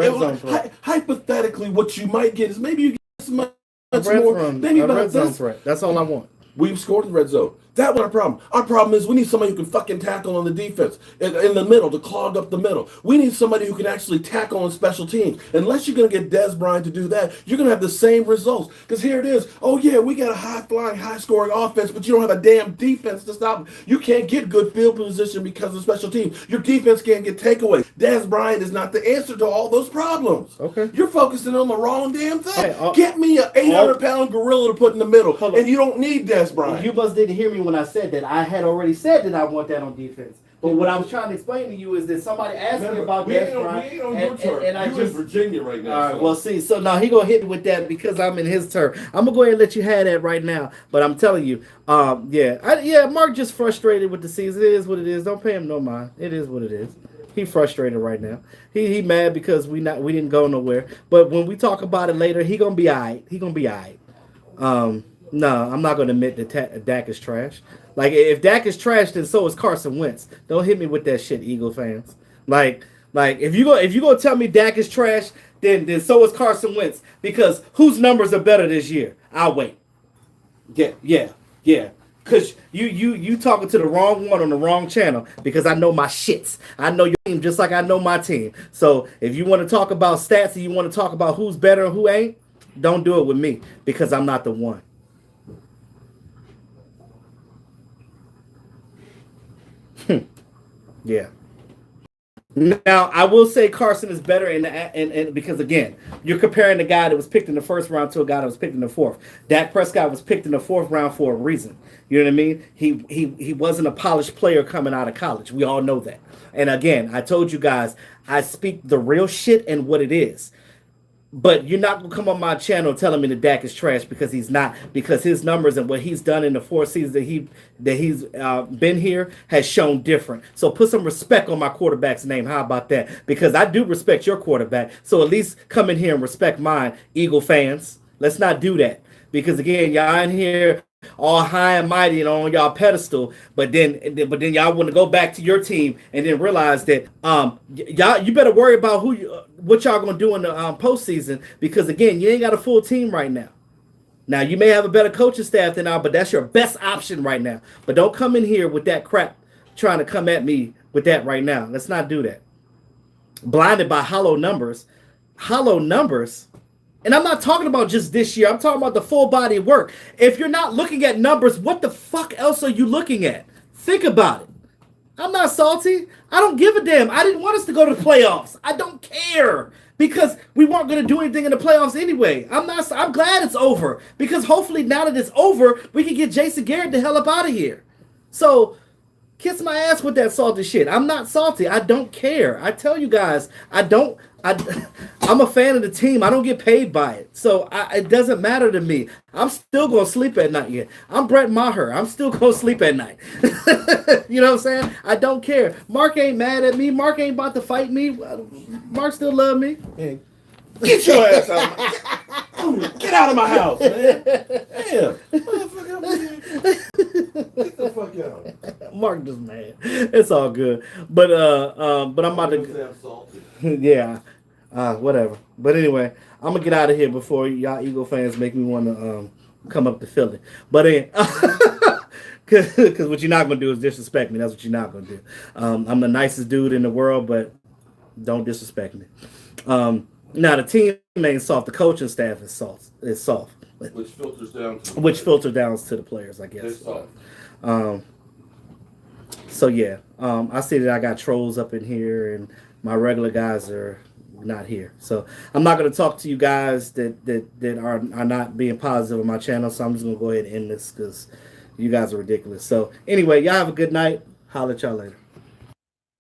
hypothetically, what you might get is maybe you get much more. Maybe red zone threat. That's all I want. We've scored in the red zone. That was our problem. Our problem is we need somebody who can fucking tackle on the defense in the middle to clog up the middle. We need somebody who can actually tackle on special teams. Unless you're going to get Des Bryant to do that, you're going to have the same results. Because here it is. Oh, yeah, we got a high-flying, high-scoring offense, but you don't have a damn defense to stop. You can't get good field position because of special teams. Your defense can't get takeaways. Des Bryant is not the answer to all those problems. Okay. You're focusing on the wrong damn thing. Hey, get me an 800-pound gorilla to put in the middle, and you don't need Des Bryant. You must didn't hear me when I said that. I had already said that I want that on defense. But what I was trying to explain to you is that somebody asked me about Des Bryant, and I just in Virginia right now. All right. Well, see, so now he gonna hit me with that because I'm in his turn. I'm gonna go ahead and let you have that right now. But I'm telling you, Mark just frustrated with the season. It is what it is. Don't pay him no mind. It is what it is. He frustrated right now. He mad because we didn't go nowhere. But when we talk about it later, he gonna be alright. He gonna be alright. No, I'm not gonna admit that Dak is trash. Like if Dak is trash, then so is Carson Wentz. Don't hit me with that shit, Eagle fans. Like if you gonna tell me Dak is trash, then so is Carson Wentz. Because whose numbers are better this year? I'll wait. Yeah. Cause you talking to the wrong one on the wrong channel because I know my shits. I know your team just like I know my team. So if you want to talk about stats and you want to talk about who's better and who ain't, don't do it with me because I'm not the one. Yeah. Now I will say Carson is better in because again you're comparing the guy that was picked in the first round to a guy that was picked in the fourth. Dak Prescott was picked in the fourth round for a reason. You know what I mean? He wasn't a polished player coming out of college. We all know that. And again, I told you guys I speak the real shit and what it is. But you're not gonna come on my channel telling me that Dak is trash because he's not, because his numbers and what he's done in the 4 seasons that he's been here has shown different. So put some respect on my quarterback's name. How about that? Because I do respect your quarterback. So at least come in here and respect mine, Eagle fans. Let's not do that because again, y'all in here all high and mighty and on y'all pedestal, but then y'all want to go back to your team and then realize that you better worry about what y'all gonna do in the postseason because again you ain't got a full team right now. Now you may have a better coaching staff than I, but that's your best option right now. But don't come in here with that crap trying to come at me with that right now. Let's not do that. Blinded by hollow numbers. And I'm not talking about just this year. I'm talking about the full body of work. If you're not looking at numbers, what the fuck else are you looking at? Think about it. I'm not salty. I don't give a damn. I didn't want us to go to the playoffs. I don't care because we weren't going to do anything in the playoffs anyway. I'm glad it's over because hopefully now that it's over, we can get Jason Garrett the hell up out of here. So kiss my ass with that salty shit. I'm not salty. I don't care. I tell you guys, I'm a fan of the team. I don't get paid by it. So it doesn't matter to me. I'm still going to sleep at night yet. I'm Brett Maher. I'm still going to sleep at night. You know what I'm saying? I don't care. Mark ain't mad at me. Mark ain't about to fight me. Mark still love me. Hey, get your ass out. Get out of my house, man. Damn. Get the fuck out. Mark just mad. It's all good. But I'm about to... Yeah. Whatever. But anyway, I'm gonna get out of here before y'all Eagle fans make me want to come up to Philly. But because what you're not gonna do is disrespect me. That's what you're not gonna do. I'm the nicest dude in the world, but don't disrespect me. Now the team ain't soft. The coaching staff is soft. It's soft. Which filters down to the players, I guess. So yeah, I see that I got trolls up in here, and my regular guys are not here. So I'm not going to talk to you guys that are not being positive on my channel. So I'm just going to go ahead and end this because you guys are ridiculous. So anyway, y'all have a good night. Holla at y'all later.